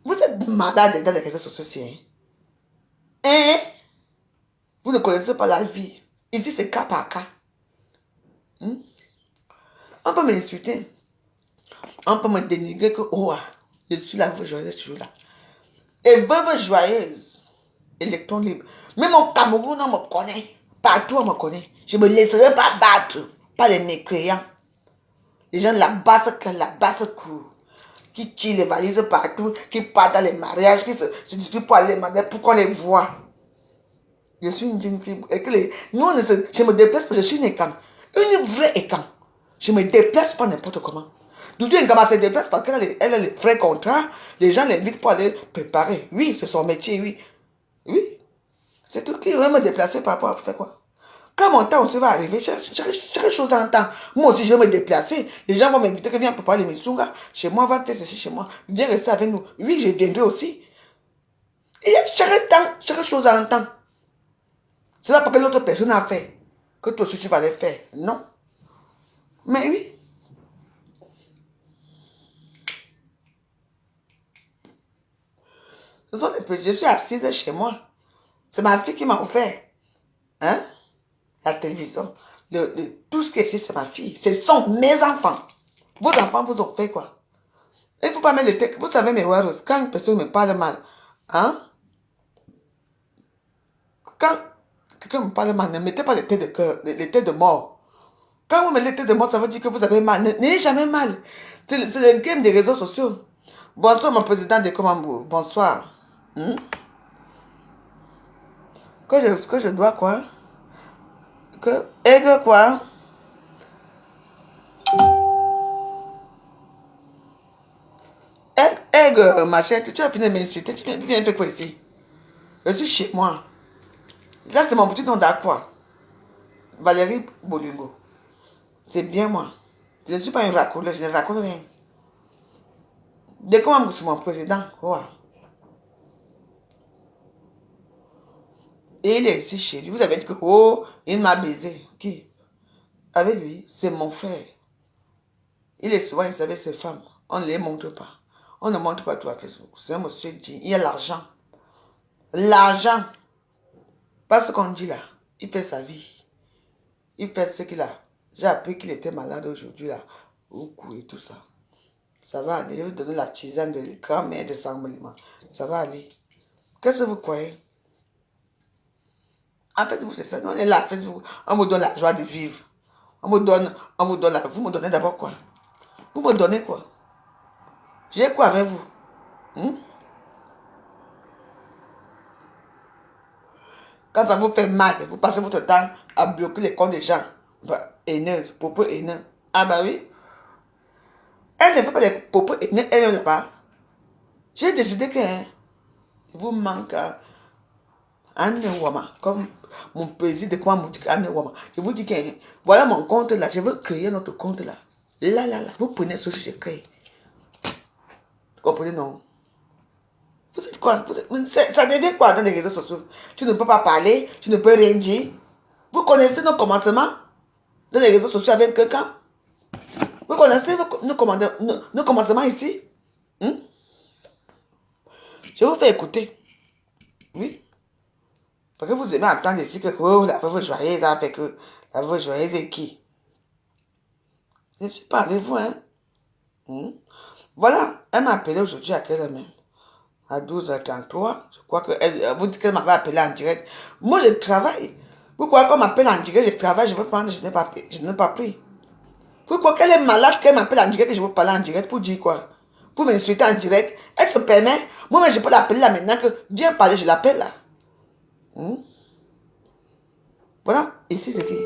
Vous êtes malade dans les réseaux sociaux. Hein? Vous ne connaissez pas la vie. Ici, c'est cas par cas. On peut m'insulter. On peut me dénigrer que, oh, je suis là, veuve joyeuse, toujours là. Et veuve joyeuse, électron libre. Même au Cameroun, on me connaît. Partout, on me connaît. Je ne me laisserai pas battre par les mécréants. Les gens de la basse cour, qui tirent les valises partout, qui partent dans les mariages, qui se disputent pour aller marier, pour qu'on les voit. Je suis une jeune fille. Et que nous, je me déplace parce que je suis une écam. Une vraie écam. Je me déplace pas n'importe comment. Doudou Ngama se déplace parce qu'elle a les vrais contrats. Les gens l'invitent pour aller préparer. Oui, c'est son métier, oui. Oui. C'est tout qui va me déplacer par rapport à faire quoi. Quand mon temps aussi va arriver, chaque chose en temps. Moi aussi, je vais me déplacer. Les gens vont m'inviter que viens préparer les missungas. Chez moi, va peut-être chez moi. Viens rester avec nous. Oui, je viendrai aussi. Et chaque temps, chaque chose en temps. C'est pas parce que l'autre personne a fait que toi aussi tu vas le faire. Non. Mais oui. Ce sont les petits. Je suis assise chez moi. C'est ma fille qui m'a offert. Hein? La télévision. Tout ce qui est ici, c'est ma fille. Ce sont mes enfants. Vos enfants vous ont fait quoi? Il ne faut pas mettre les têtes. Vous savez, mes warros, quand une personne me parle mal, hein? Quand quelqu'un me parle mal, ne mettez pas les têtes de cœur, les têtes de mort. Quand vous mettez les têtes de mort, ça veut dire que vous avez mal. N'ayez jamais mal. C'est le game des réseaux sociaux. Bonsoir, mon président de Komambo. Bonsoir. Que je dois quoi? Que quoi? Ma chère, tu as fini de m'insulter. Tu viens faire quoi ici? Je suis chez moi. Là, c'est mon petit nom d'Aqua. Valérie Bolingo. C'est bien moi. Je ne suis pas une racoleuse, je ne racole rien. Dès que c'est mon président, ouais. Et il est ici chez lui. Vous avez dit que, oh, il m'a baisé. Qui? Avec lui, c'est mon frère. Il est souvent avec ses femmes. On ne les montre pas. On ne montre pas tout à Facebook. C'est un monsieur dit, il y a l'argent. L'argent. Pas ce qu'on dit là. Il fait sa vie. Il fait ce qu'il a. J'ai appris qu'il était malade aujourd'hui là. Au cou et tout ça. Ça va aller. Je vais donner la tisane de grand-mère de Sangmelima. Ça va aller. Qu'est-ce que vous croyez? En Facebook, c'est ça. Nous, on est là, Facebook. On me donne la joie de vivre. Vous me donnez d'abord quoi? Vous me donnez quoi? J'ai quoi avec vous? Quand ça vous fait mal, vous passez votre temps à bloquer les comptes des gens. Haineuse, propos haineux. Ah bah oui. Elle ne fait pas des propos haineux elle-même là-bas. J'ai décidé que vous manque un Wama. Comme mon plaisir de quoi me dit un Wama. Je vous dis que voilà mon compte là. Je veux créer notre compte là. Là. Vous prenez ce que j'ai créé. Vous comprenez non? Vous êtes quoi? Ça devient quoi dans les réseaux sociaux? Tu ne peux pas parler, tu ne peux rien dire. Vous connaissez nos commencements dans les réseaux sociaux avec quelqu'un? Vous connaissez nos commencements ici? Je vous fais écouter. Oui. Parce que vous aimez entendre ici que la veuve joyeuse avec la veuve joyeuse et qui? Je ne suis pas avec vous, hein? Voilà, elle m'a appelé aujourd'hui à quelle heure même? À 12h33. Je crois qu'elle vous dit qu'elle m'avait appelé en direct. Moi, je travaille. Vous croyez qu'on m'appelle en direct, je travaille, je veux prendre, je n'ai pas pris. Vous croyez qu'elle est malade, qu'elle m'appelle en direct et je veux parler en direct pour dire quoi? Pour m'insulter en direct. Elle se permet. Moi, je peux l'appeler là maintenant que viens parler, je l'appelle là. Voilà, ici c'est qui?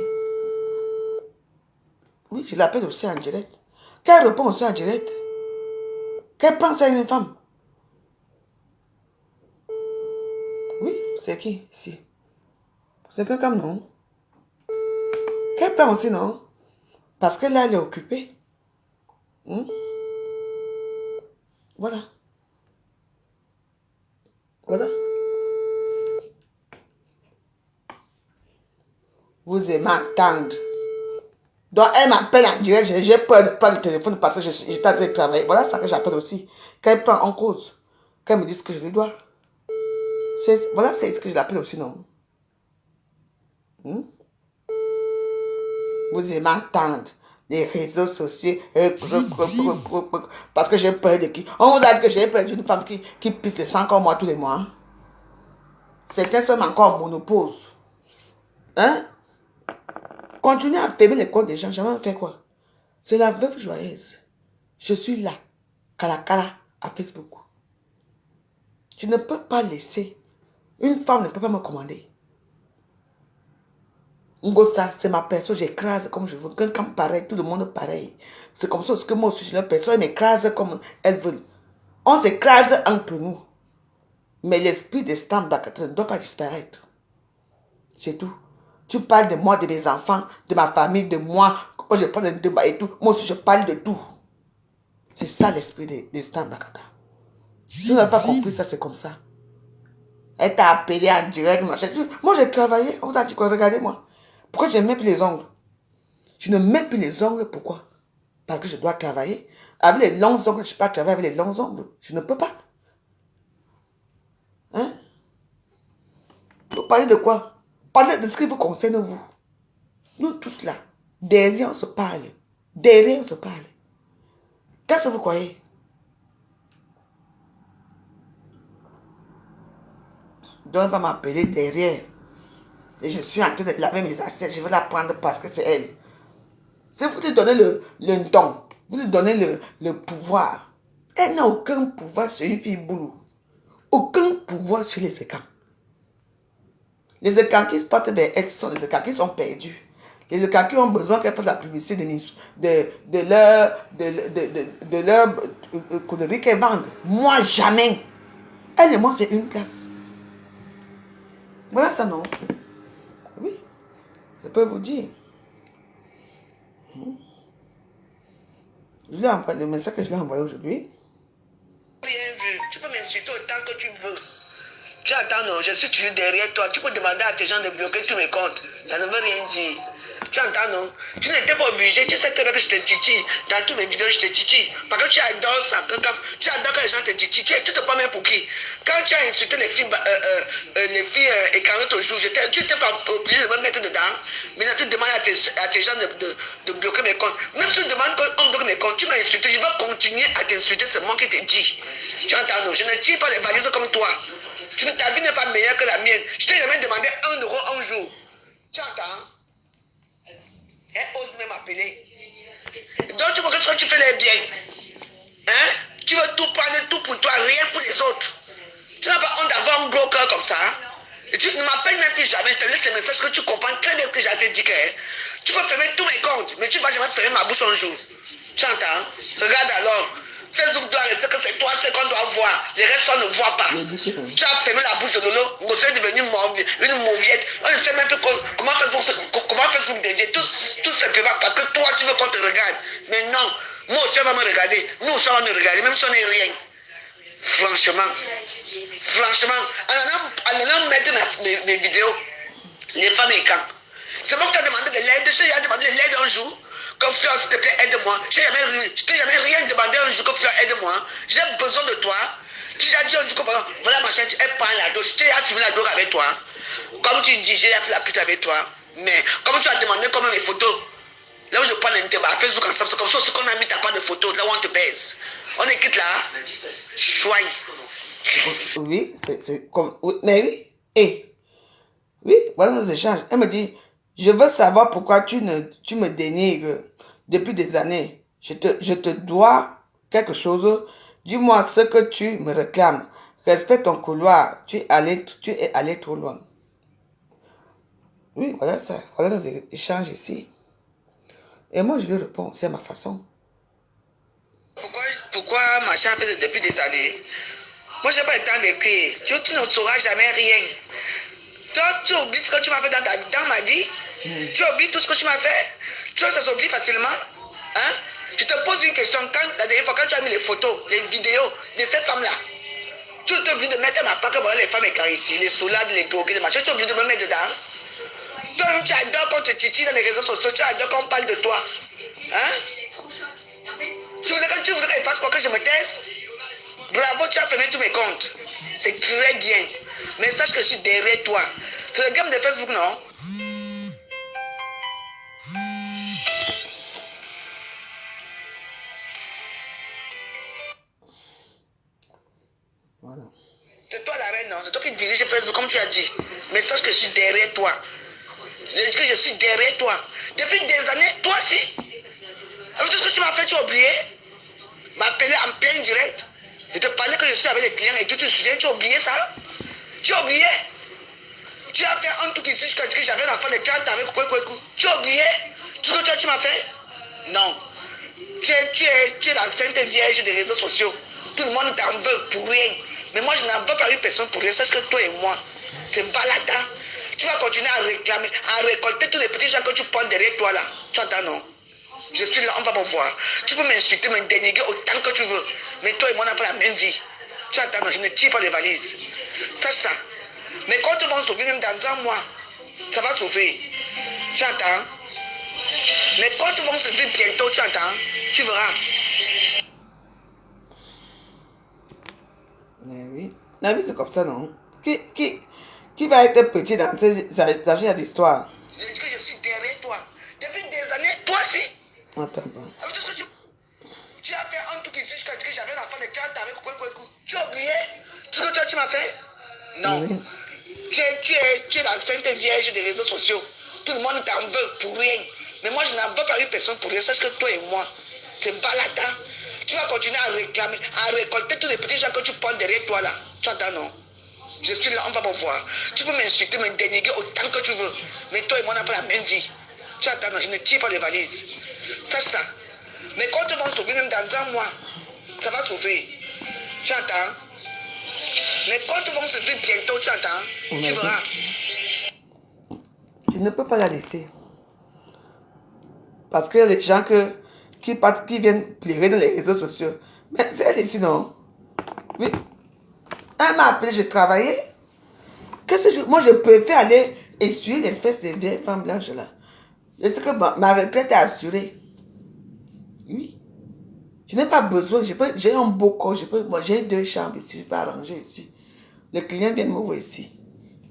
Oui, je l'appelle aussi en direct. Qu'elle répond aussi en direct. Qu'elle pense à une femme. Oui, c'est qui ici? C'est quelqu'un, non? Qu'elle prend aussi, non? Parce que là, elle est occupée. Voilà. Voilà. Vous aimez attendre. Donc, elle m'appelle en direct. J'ai peur de prendre le téléphone parce que j'étais en train de travailler. Voilà ça que j'appelle aussi. Qu'elle prend en cause. Qu'elle me dise ce que je lui dois. Voilà, c'est ce que je l'appelle aussi, non? Vous aimez attendre les réseaux sociaux. Parce que j'ai peur de qui? On vous a dit que j'ai peur d'une femme qui pisse le sang comme moi tous les mois. Certains sont encore en monopause. Hein? Continuez à fermer les comptes des gens. Jamais fait quoi? C'est la veuve joyeuse. Je suis là. Cala à Facebook. Je ne peux pas laisser. Une femme ne peut pas me commander. Ngosa, c'est ma personne, j'écrase comme je veux. Quelqu'un pareil, tout le monde pareil. C'est comme ça que moi aussi, je suis une personne, elle m'écrase comme elle veut. On s'écrase entre nous. Mais l'esprit de Stam Bakata ne doit pas disparaître. C'est tout. Tu parles de moi, de mes enfants, de ma famille, de moi. Quand je prends le débat et tout, moi aussi je parle de tout. C'est ça l'esprit de Stam Bakata. Si tu n'as pas compris ça, c'est comme ça. Elle t'a appelé en direct, machin. Moi j'ai travaillé, on vous a dit quoi, regardez-moi. Pourquoi je ne mets plus les ongles? Je ne mets plus les ongles, pourquoi? Parce que je dois travailler. Avec les longs ongles, je ne peux pas travailler avec les longs ongles. Je ne peux pas. Hein? Vous parlez de quoi? Parlez de ce qui vous concerne, vous. Nous tous là, derrière on se parle. Derrière on se parle. Qu'est-ce que vous croyez? Donc elle va m'appeler derrière. Et je suis en train de laver mes assiettes. Je vais la prendre parce que c'est elle. Si vous lui donnez le don, vous lui donnez le pouvoir. Elle n'a aucun pouvoir sur une fille boulot. Aucun pouvoir sur les écans. Les écans qui portent des aides sont les écans qui sont perdus. Les écans qui ont besoin qu'elle fasse la publicité de leur connerie qu'elles vendent. Moi, jamais. Elle et moi, c'est une place. Voilà ça, non? Oui. Je peux vous dire. Je lui ai envoyé le message que je lui ai envoyé aujourd'hui. Rien vu. Tu peux m'insulter autant que tu veux. Tu entends, non? Je suis toujours derrière toi. Tu peux demander à tes gens de bloquer tous mes comptes. Ça ne veut rien dire. Tu entends, non? Tu n'étais pas obligé. Tu sais très bien que je te titille. Dans toutes mes vidéos, je te titille. Parce que tu adores ça. Tu adores que les gens te titillent. Tu te prends même pour qui? Quand tu as insulté les filles éclatantes au jour, tu n'étais pas obligé de me mettre dedans. Maintenant, tu demandes à tes gens de bloquer mes comptes. Même si tu demandes qu'on bloque mes comptes, tu m'as insulté. Je vais continuer à t'insulter. C'est moi qui te dis. Tu entends, non? Je ne tire pas les valises comme toi. Ta vie n'est pas meilleure que la mienne. Je t'ai jamais demandé 1 euro un jour. Tu entends? Elle ose même appeler. Donc tu vois que toi tu fais les biens. Hein? Tu veux tout prendre, tout pour toi, rien pour les autres. Tu n'as pas honte d'avoir un gros cœur comme ça. Et tu ne m'appelles même plus jamais. Je te laisse les messages que tu comprends très bien ce que j'ai te dit. Tu peux fermer tous mes comptes, mais tu ne vas jamais fermer ma bouche un jour. Tu entends? Regarde alors. Facebook doit rester que c'est toi ce qu'on doit voir. Les restes, on ne voit pas. Tu as fermé la bouche de Lolo. Vous êtes devenu une mauviette. On ne sait même plus comment Facebook devient. Tout simplement parce que toi, tu veux qu'on te regarde. Mais non. Moi, tu vas me regarder. Nous, on va me regarder, même si on n'est rien. Franchement, en allant mettre mes vidéos, les femmes et quand. C'est moi qui t'ai demandé de l'aide. J'ai demandé de l'aide un jour. Comme Fleur, s'il te plaît, aide-moi. Je t'ai jamais rien demandé un jour comme Fleur, aide-moi. J'ai besoin de toi. Tu as dit un jour, voilà ma chaîne, elle prend la dose. Je t'ai filmé la dose avec toi. Comme tu dis, j'ai fait la pute avec toi. Mais comme tu as demandé comme mes photos, là où je prends l'intervalle, Facebook ensemble, c'est comme ça qu'on a mis ta part de photos, là où on te baise. On est quitte là. Choigne. Oui, c'est comme... Oui, mais oui. Et, oui, voilà nos échanges. Elle me dit, je veux savoir pourquoi tu me dénigres depuis des années. Je te dois quelque chose. Dis-moi ce que tu me réclames. Respecte ton couloir. Tu es allé trop loin. Oui, voilà ça. Voilà nos échanges ici. Et moi, je lui réponds, c'est ma façon. Pourquoi machin fait depuis des années? Moi, je n'ai pas le temps d'écrire. Tu ne sauras jamais rien. Toi, tu oublies ce que tu m'as fait dans ma vie. Tu oublies tout ce que tu m'as fait. Ça s'oublie facilement. Hein? Je te pose une question. La dernière fois, quand tu as mis les photos, les vidéos de cette femme-là, tu t'es obligé de mettre ma paque pour les femmes écarissées, les soulades, les drogués, les machins. Tu es obligé de me mettre dedans. Toi-même, tu adores qu'on te titille dans les réseaux sociaux. Tu adores qu'on parle de toi. Hein? Tu voulais qu'elle fasse quoi, que je me taise? Bravo, tu as fermé tous mes comptes. C'est très bien. Mais sache que je suis derrière toi. C'est le game de Facebook, non? Voilà. C'est toi la reine, non? C'est toi qui dirige Facebook, comme tu as dit. Mais sache que je suis derrière toi. Je dis que je suis derrière toi. Depuis des années, toi aussi. Avec tout ce que tu m'as fait, tu as oublié? M'appeler en plein direct. Je te parlais que je suis avec les clients et tout, tu te souviens, tu as oublié ça? Tu as oublié? Tu as fait un truc ici jusqu'à ce que j'avais un enfant de 40 avec Kouekouekou. Tu as oublié? Tout ce que toi tu m'as fait? Non. Tu es la sainte vierge des réseaux sociaux. Tout le monde t'en veut pour rien. Mais moi, je n'en veux pas une personne pour rien. Sache que toi et moi, c'est balada. Tu vas continuer à réclamer, à récolter tous les petits gens que tu prends derrière toi là. Tu entends, non? Je suis là, on va me voir. Tu peux m'insulter, me dénigrer autant que tu veux. Mais toi et moi, on n'a pas la même vie. Tu entends, non? Je ne tire pas les valises. Sache ça. Mais quand tu vas sauver, même dans un mois, ça va sauver. Tu entends? Mais quand tu vas sauver bientôt, tu entends? Tu verras. Mais oui. La vie, c'est comme ça, non? Qui va être petit dans ces d'histoire? Je dis que je suis derrière toi. Depuis des années, toi aussi. Attends pas. Avec tout ce que tu as fait un truc ici jusqu'à ce que j'avais un enfant de 40 avec Kouekouekou. Tu as oublié tout ce que toi tu m'as fait? Non. Oui. Tu es la sainte vierge des réseaux sociaux. Tout le monde t'en veut pour rien. Mais moi, je n'en veux pas une personne pour rien. Sache que toi et moi, c'est balada. Tu vas continuer à réclamer, à récolter tous les petits gens que tu prends derrière toi là. Tu entends, non? Je suis là, on va me voir. Tu peux m'insulter, me dénigrer autant que tu veux. Mais toi et moi, on n'a pas la même vie. Tu entends, non? Je ne tire pas les valises. Sache ça. Mais quand tu vas sauver, même dans un mois, ça va sauver. Tu entends? Mais quand tu vas sauver bientôt, tu entends? Tu verras. Je ne peux pas la laisser. Parce qu'il y a des gens qui viennent pleurer dans les réseaux sociaux. Mais c'est elle ici, non? Oui. Elle m'a appelé, j'ai travaillé. Moi, je préfère aller essuyer les fesses des vieilles femmes blanches là. Je sais que ma retraite est assurée. Oui. Je n'ai pas besoin. J'ai un beau corps. J'ai 2 chambres ici. Je peux arranger ici. Les clients viennent me voir ici.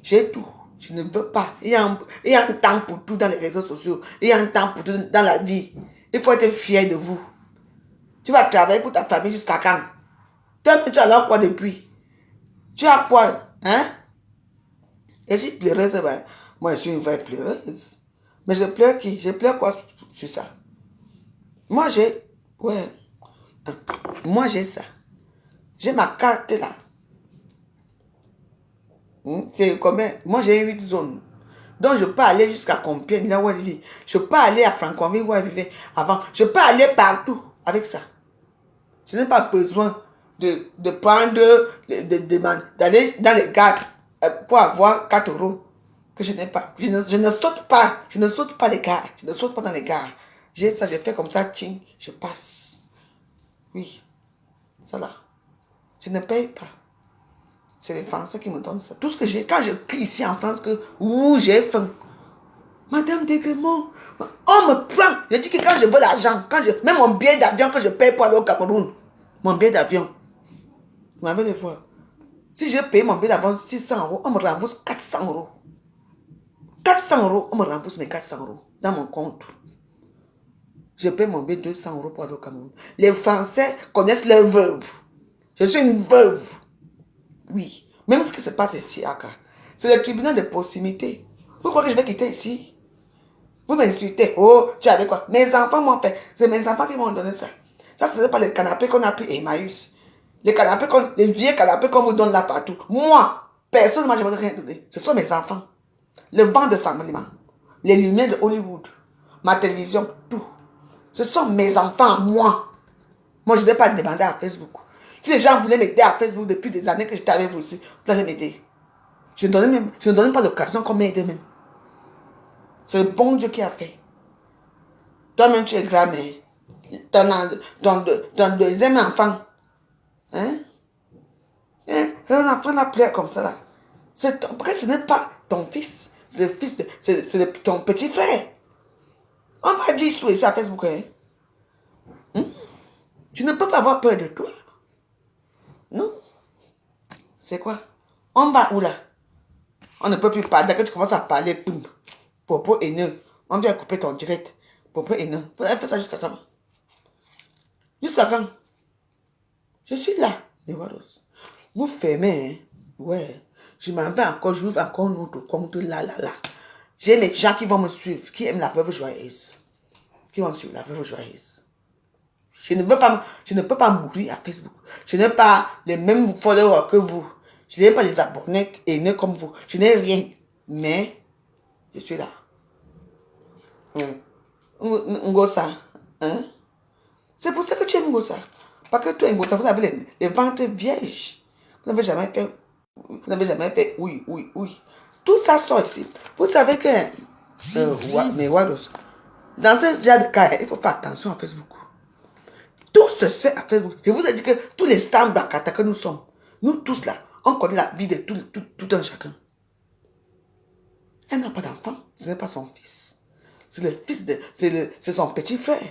J'ai tout. Je ne veux pas. Il y a un temps pour tout dans les réseaux sociaux. Il y a un temps pour tout dans la vie. Il faut être fier de vous. Tu vas travailler pour ta famille jusqu'à quand? Toi, tu as là quoi depuis? Tu as quoi? Hein? Et si pleureuse, ben, moi je suis une vraie pleureuse. Mais je pleure qui? Je pleure quoi sur ça? Moi j'ai, ouais, moi j'ai ça. J'ai ma carte là. C'est combien? Moi j'ai 8 zones. Donc je peux aller jusqu'à Compiègne, là où elle vit. Je peux aller à Franconville où elle vivait avant. Je peux aller partout avec ça. Je n'ai pas besoin de prendre, d'aller dans les gares pour avoir 4 euros que je n'ai pas. Je ne saute pas. Je ne saute pas les gares. Je ne saute pas dans les gares. J'ai ça, je fais comme ça, ting, je passe. Oui, ça là. Je ne paye pas. C'est les Français qui me donnent ça. Tout ce que j'ai, quand je crie ici en France que j'ai faim. Madame Degremont, on me prend. Je dis que quand je veux l'argent, même mon billet d'avion que je paye pour aller au Cameroun, mon billet d'avion, vous m'avez les voir. Si je paye mon billet d'avion 600 euros, on me rembourse 400 euros. 400 euros, on me rembourse mes 400 euros dans mon compte. Je paye mon billet 200 euros pour aller au Cameroun. Les Français connaissent leurs veuves. Je suis une veuve. Oui. Même ce qui se passe ici, Aka, c'est le tribunal de proximité. Vous croyez que je vais quitter ici? Vous m'insultez. Oh, tu avais quoi? Mes enfants m'ont fait. C'est mes enfants qui m'ont donné ça. Ça, ce n'est pas les canapés qu'on a pris Emmaüs. Les vieux canapés qu'on vous donne là partout. Moi, personne ne m'a jamais rien donné. Ce sont mes enfants. Le vent de Saint-Maliman. Les lumières de Hollywood. Ma télévision, tout. Ce sont mes enfants, moi. Moi, je n'ai pas demandé à Facebook. Si les gens voulaient m'aider à Facebook depuis des années que j'étais avec vous ici, vous allez m'aider. Je ne donnais pas l'occasion qu'on m'aide même. C'est le bon Dieu qui a fait. Toi-même, tu es grand-mère. Ton deuxième enfant. Hein? Un enfant la pleure comme ça là. Parce que ce n'est pas ton fils. C'est le fils ton petit frère. On va dire sur ça à Facebook. Hein? Tu ne peux pas avoir peur de toi. Non? C'est quoi? On va où là? On ne peut plus parler. Dès que tu commences à parler, boum. Propos haineux. On vient couper ton direct. Propos haineux. Vous allez faire ça jusqu'à quand? Jusqu'à quand? Je suis là. Vous fermez, hein? Ouais. Je m'en vais encore, j'ouvre encore un autre compte là. J'ai les gens qui vont me suivre, qui aiment la veuve joyeuse. Qui vont me suivre la veuve joyeuse. Je ne peux pas mourir à Facebook. Je n'ai pas les mêmes followers que vous. Je n'ai pas les abonnés haineux comme vous. Je n'ai rien. Mais, je suis là. Ngosa. Hein? C'est pour ça que tu aimes Ngosa. Parce que toi, Ngosa, vous avez les ventres vierges. Vous n'avez jamais fait oui. Tout ça sort ici. Vous savez que, mais Wados, dans ce genre de cas, il faut faire attention à Facebook. Tout se sait à Facebook. Je vous ai dit que tous les stars Bakata que nous sommes, nous tous là, on connaît la vie de tout un chacun. Elle n'a pas d'enfant, ce n'est pas son fils. C'est le fils de. C'est son petit frère.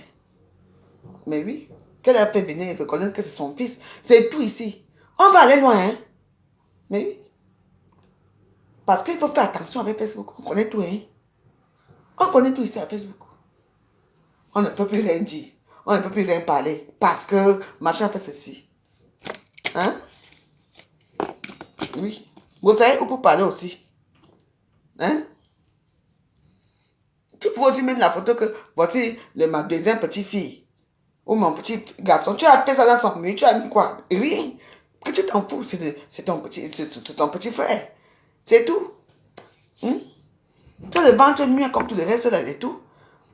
Mais oui, qu'elle a fait venir reconnaître que c'est son fils. C'est tout ici. On va aller loin, hein? Mais oui. Parce qu'il faut faire attention avec Facebook. On connaît tout, hein? On connaît tout ici à Facebook. On ne peut plus rien dire. On ne peut plus rien parler. Parce que machin fait ceci. Hein? Oui. Vous savez où pour parler aussi. Hein? Tu peux aussi mettre la photo que voici ma deuxième petite fille. Ou mon petit garçon. Tu as fait ça dans son mur. Tu as mis quoi? Rien. Que tu t'en fous. C'est ton petit frère. C'est tout. Hein? Tu as le ventre muet comme tous les restes là et tout.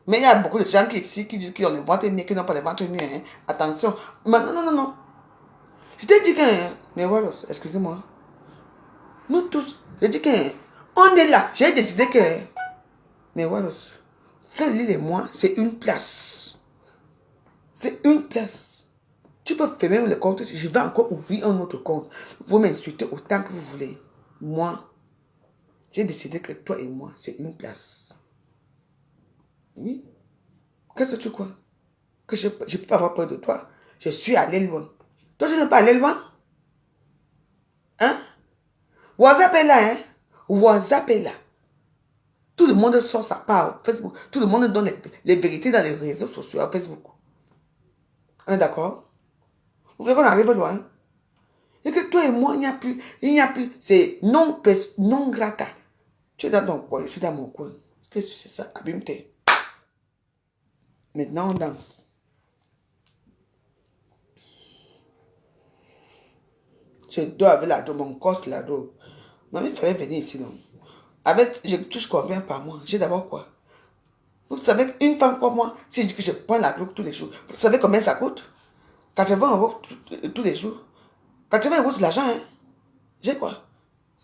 Mais il y a beaucoup de gens ici qui disent qu'ils ont le ventre muet, qui n'ont pas le ventre muet. Hein? Attention. Mais non. Je t'ai dit que... Mais voilà, excusez-moi. Nous tous, je dis que... On est là. J'ai décidé que... Mais voilà, Lille et moi, c'est une place. C'est une place. Tu peux fermer le compte. Je vais encore ouvrir un autre compte. Vous m'insultez autant que vous voulez. Moi, j'ai décidé que toi et moi, c'est une place. Oui. Qu'est-ce que tu crois? Que je ne peux pas avoir peur de toi. Je suis allé loin. Toi, je n'es pas allé loin? Hein? WhatsApp est là, hein? WhatsApp est là. Tout le monde sort sa part Facebook. Tout le monde donne les vérités dans les réseaux sociaux à Facebook. On est d'accord? Vous voulez qu'on arrive loin? Et que toi et moi, il n'y a plus, c'est non grata. Tu es dans ton coin, je suis dans mon coin. Qu'est-ce que c'est ça? Abîme-toi. Maintenant, on danse. Je dors avec la dos, mon corps, la dos. Maman, il fallait venir ici, non? Avec, je touche combien par mois? J'ai d'abord quoi? Vous savez, une femme comme moi, si je dis que je prends la drogue tous les jours, vous savez combien ça coûte? 80 € tous les jours. 80 € c'est l'argent, hein? J'ai quoi?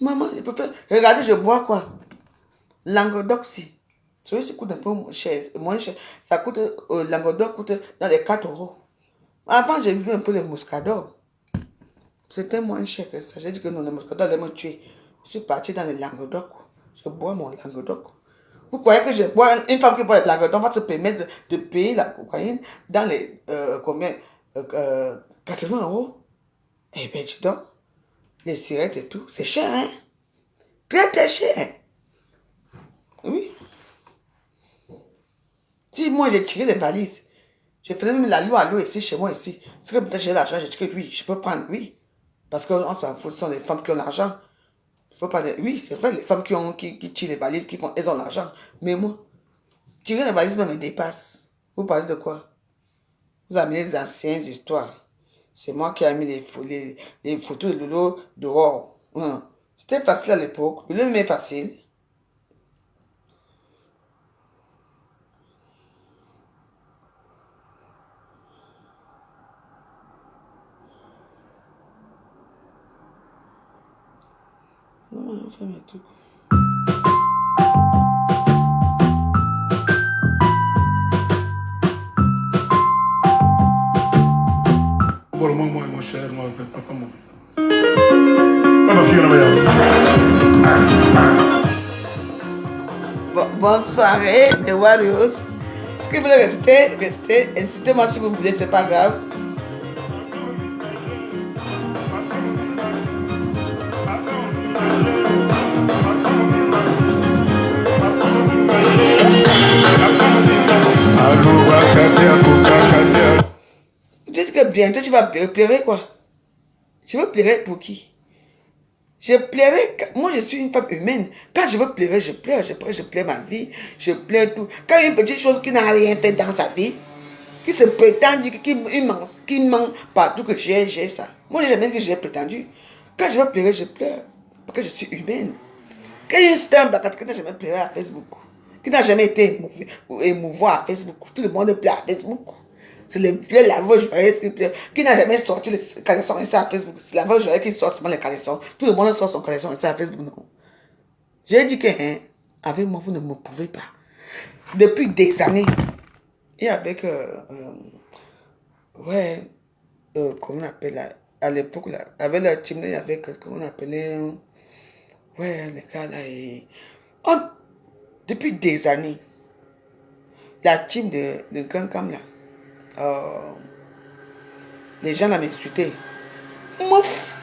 Maman, je peux faire. Regardez, je bois quoi? Languedoc, si. Celui-ci coûte un peu moins cher. Ça coûte, Languedoc coûte dans les 4 €. Avant, j'ai vu un peu les muscadors. C'était moins cher que ça. J'ai dit que non, les muscadors allaient me tuer. Je suis parti dans les Languedoc. Je bois mon Languedoc. Vous croyez que je bois, une femme qui boit le Languedoc va se permettre de payer la cocaïne dans les, combien, 80 €? Eh bien, dis donc, les cigarettes et tout, c'est cher, hein? Très, très cher. Oui. Si moi j'ai tiré les valises, j'ai fait même la loi à l'eau ici, chez moi ici. C'est que peut-être j'ai l'argent, j'ai tiré, oui, je peux prendre, oui. Parce qu'on s'en fout, ce sont les femmes qui ont l'argent. Faut pas dire, oui, c'est vrai, les femmes qui tirent les valises, elles ont l'argent. Mais moi, tirer les valises même me dépasse. Vous parlez de quoi? Vous amenez les anciennes histoires. C'est moi qui ai mis les photos de Lolo dehors. C'était facile à l'époque. Le même est facile. Non, on fait mes trucs. Moi, mon cher, moi, papa, moi. Bonne soirée, les Warriors. Si vous voulez rester, insultez-moi si vous voulez, c'est pas grave. Tu dis que bientôt tu vas pleurer quoi? Je veux pleurer pour qui? Je pleurais, moi je suis une femme humaine. Quand je veux pleurer, je pleure, je pleure ma vie, je pleure tout. Quand il y a une petite chose qui n'a rien fait dans sa vie, qui se prétend dire qui ment partout que j'ai ça. Moi je n'ai jamais dit que j'ai prétendu. Quand je veux pleurer, je pleure. Parce que je suis humaine. Quand il y a une star qui n'a jamais pleuré à Facebook, qui n'a jamais été émouvant à Facebook, tout le monde pleure à Facebook. C'est les vieux laveurs joyeuses qui pleurent. Qui n'a jamais sorti les caleçons ici à Facebook? C'est la laveur joyeuse qui sort seulement les caleçons. Tout le monde sort son caleçon ici à Facebook, non. J'ai dit que, avec moi, vous ne me pouvez pas. Depuis des années, et avec, comment on appelle, à l'époque, avec la team, il y avait comment on appelait, les gars là, depuis des années, la team de Gankam là, les gens là m'insultaient. Mouf!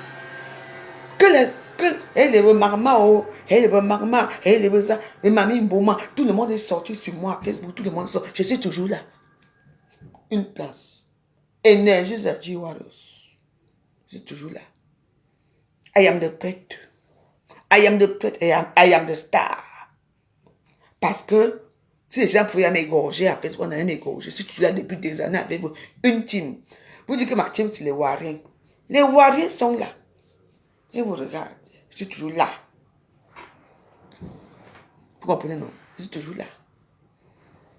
Elle est marma, elle est marma, elle est ça. Mais mamie Mboma, tout le monde est sorti sur moi à Facebook, tout le monde sort. Je suis toujours là. Une place. Énergie à G-Warriors. Je suis toujours là. I am the threat. I am the threat. I am the star. Parce que si les gens pouvaient m'égorger à Facebook, on allait m'égorger. Je suis toujours là depuis des années avec vous. Une team. Vous dites que ma team, c'est les Warriors. Les Warriors sont là. Et vous regardez. Je suis toujours là. Vous comprenez, non? Je suis toujours là.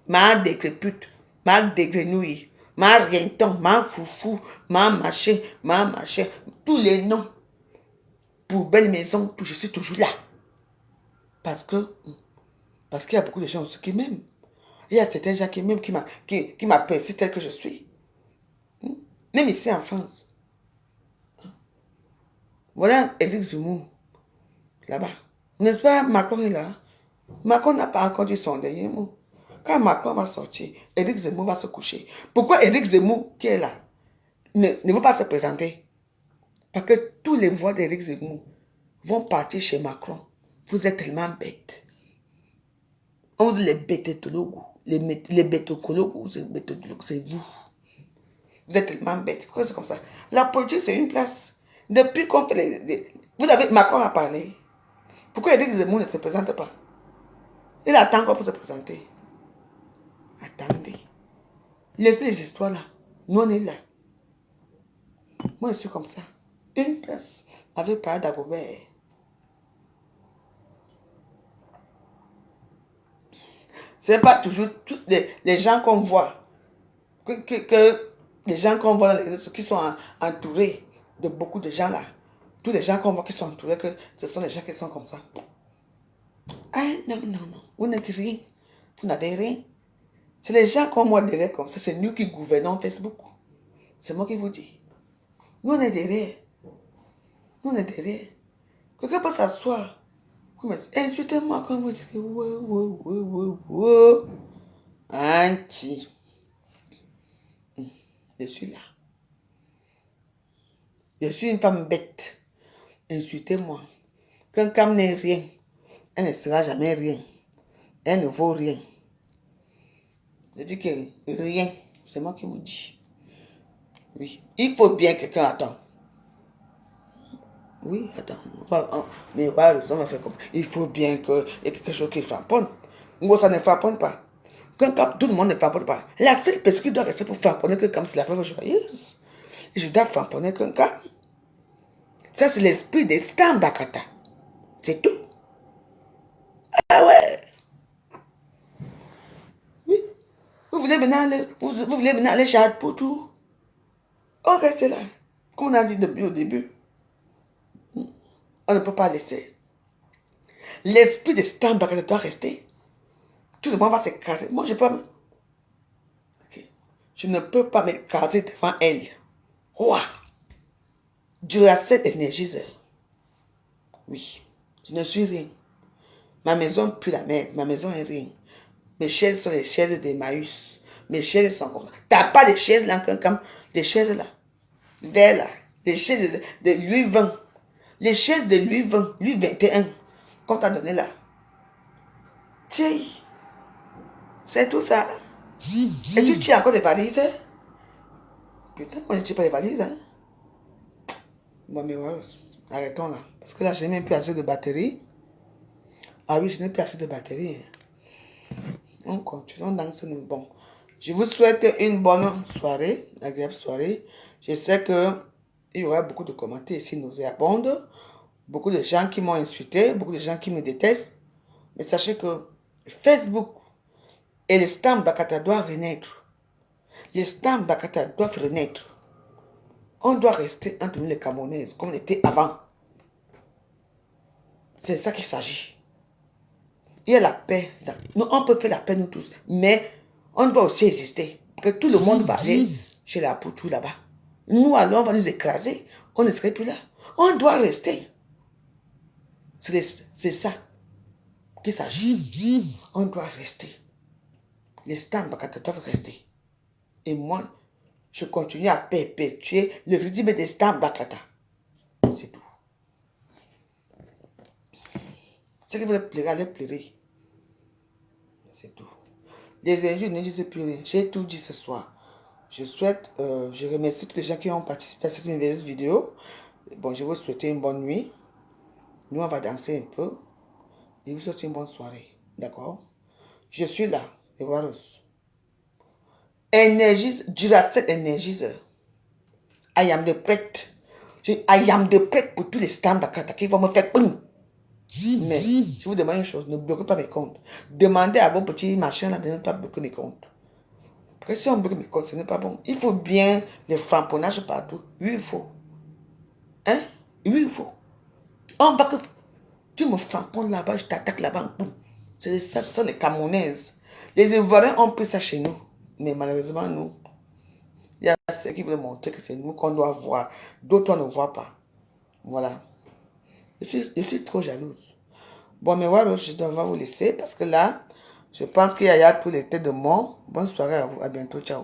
Ma décrépute, ma dégrenouille, ma rienton, ma foufou, ma machin, tous les noms. Pour belle maison, tout, je suis toujours là. Parce qu'il y a beaucoup de gens aussi qui m'aiment. Il y a certains gens qui m'aiment, qui m'apprécient tel que je suis. Même ici en France. Voilà Éric Zemmour. Là-bas. N'est-ce pas, Macron est là? Macron n'a pas encore dit son dernier mot. Quand Macron va sortir, Éric Zemmour va se coucher. Pourquoi Éric Zemmour, qui est là, ne veut pas se présenter? Parce que tous les voix d'Éric Zemmour vont partir chez Macron. Vous êtes tellement bêtes. On vous dit les bêtologues, les bêtocologues, c'est vous. Vous êtes tellement bêtes. Pourquoi c'est comme ça? La politique, c'est une place. Depuis qu'on fait vous avez, Macron a parlé. Pourquoi il dit que Zemmour ne se présente pas? Il attend encore pour se présenter. Attendez. Laissez les histoires là. Nous, on est là. Moi, je suis comme ça. Une place avec pas d'Agobert. Ce n'est pas toujours tous les gens qu'on voit. Que les gens qu'on voit dans les réseaux qui sont entourés de beaucoup de gens là. Tous les gens qu'on voit qui sont entourés, que ce sont les gens qui sont comme ça. Ah non, non, non. Vous n'êtes rien. Vous n'avez rien. C'est les gens comme moi derrière comme ça. C'est nous qui gouvernons Facebook. C'est moi qui vous dis. Nous on est derrière. Nous on est derrière. Quelqu'un peut s'asseoir. Insultez-moi quand vous dites que anti. Je suis là. Je suis une femme bête. Insultez-moi. Quelqu'un n'est rien. Elle ne sera jamais rien. Elle ne vaut rien. Je dis que rien. C'est moi qui vous dis. Oui. Il faut bien que quelqu'un attende. Oui, attends. Mais voilà, ça va faire comme. Il faut bien qu'il y ait quelque chose qui frapponne. Moi, ça ne frapponne pas. Quand tout le monde ne frapponne pas. La seule personne qui doit rester pour frapponner quelqu'un, c'est la femme joyeuse. Et je dois frapponner quelqu'un. Ça, c'est l'esprit des Stambakata. C'est tout. Ah ouais. Oui. Vous voulez maintenant aller chez pour tout. Ok, c'est là. Comme on a dit depuis au début. On ne peut pas laisser. L'esprit de Stambakata doit rester. Tout le monde va s'écraser. Moi, je peux pas. Okay. Je ne peux pas m'écraser devant elle. Ouah. Dieu a cette énergie. Oui. Je ne suis rien. Ma maison pue la merde. Ma maison est rien. Mes chaises sont les chaises d'Emmaüs. Mes chaises sont comme ça. T'as pas de chaises là, comme des chaises là. Vers là. Les chaises de Louis XX. Les chaises de Louis XX. Louis XXI. Qu'on t'a donné là. Tiens. C'est tout ça. Et tu tiens encore des valises? Putain, moi je ne tiens pas les valises. Hein? Bon, mais voilà. Arrêtons là. Parce que là, je n'ai même plus assez de batterie. Ah oui, je n'ai plus assez de batterie. On continue, on danse. Bon. Je vous souhaite une bonne soirée, agréable soirée. Je sais qu'il y aura beaucoup de commentaires ici nauséabondes. Beaucoup de gens qui m'ont insulté, beaucoup de gens qui me détestent. Mais sachez que Facebook et les Stambakata doivent renaître. Les Stambakata doivent renaître. On doit rester entre nous les Camerounaises comme on était avant. C'est ça qu'il s'agit. Il y a la paix. Nous, on peut faire la paix nous tous. Mais on doit aussi exister. Que tout le monde va aller chez la Poutou là-bas. Nous allons, on va nous écraser. On ne serait plus là. On doit rester. C'est ça qu'il s'agit. On doit rester. Les Stambakata doivent rester. Et moi, je continue à perpétuer le régime des Stambakata. C'est tout. Ce qui veut pleurer, allez pleurer. C'est tout. Les injures ne disent plus rien. J'ai tout dit ce soir. Je remercie tous les gens qui ont participé à cette vidéo. Bon, je vous souhaite une bonne nuit. Nous, on va danser un peu. Et vous souhaite une bonne soirée. D'accord? Je suis là. Et voilà. Énergise, Duracell énergise. I am the prête. I am the prête pour tous les Stambakata qui vont me faire boum. Mais je vous demande une chose, ne bloquez pas mes comptes. Demandez à vos petits machins là de ne pas bloquer mes comptes. Parce que si on bloque mes comptes, ce n'est pas bon. Il faut bien les framponnages partout. Oui, il faut. Hein? Oui, il faut. On va que tu me framponnes là-bas, je t'attaque là-bas. C'est ça, ce sont les Camerounaises. Les Ivoiriens ont pris ça chez nous. Mais malheureusement, nous, il y a ceux qui veulent montrer que c'est nous qu'on doit voir. D'autres, on ne voit pas. Voilà. Je suis trop jalouse. Bon, mais voilà, je dois vous laisser parce que là, je pense qu'il y a pour les têtes de mort. Bonne soirée à vous. À bientôt. Ciao.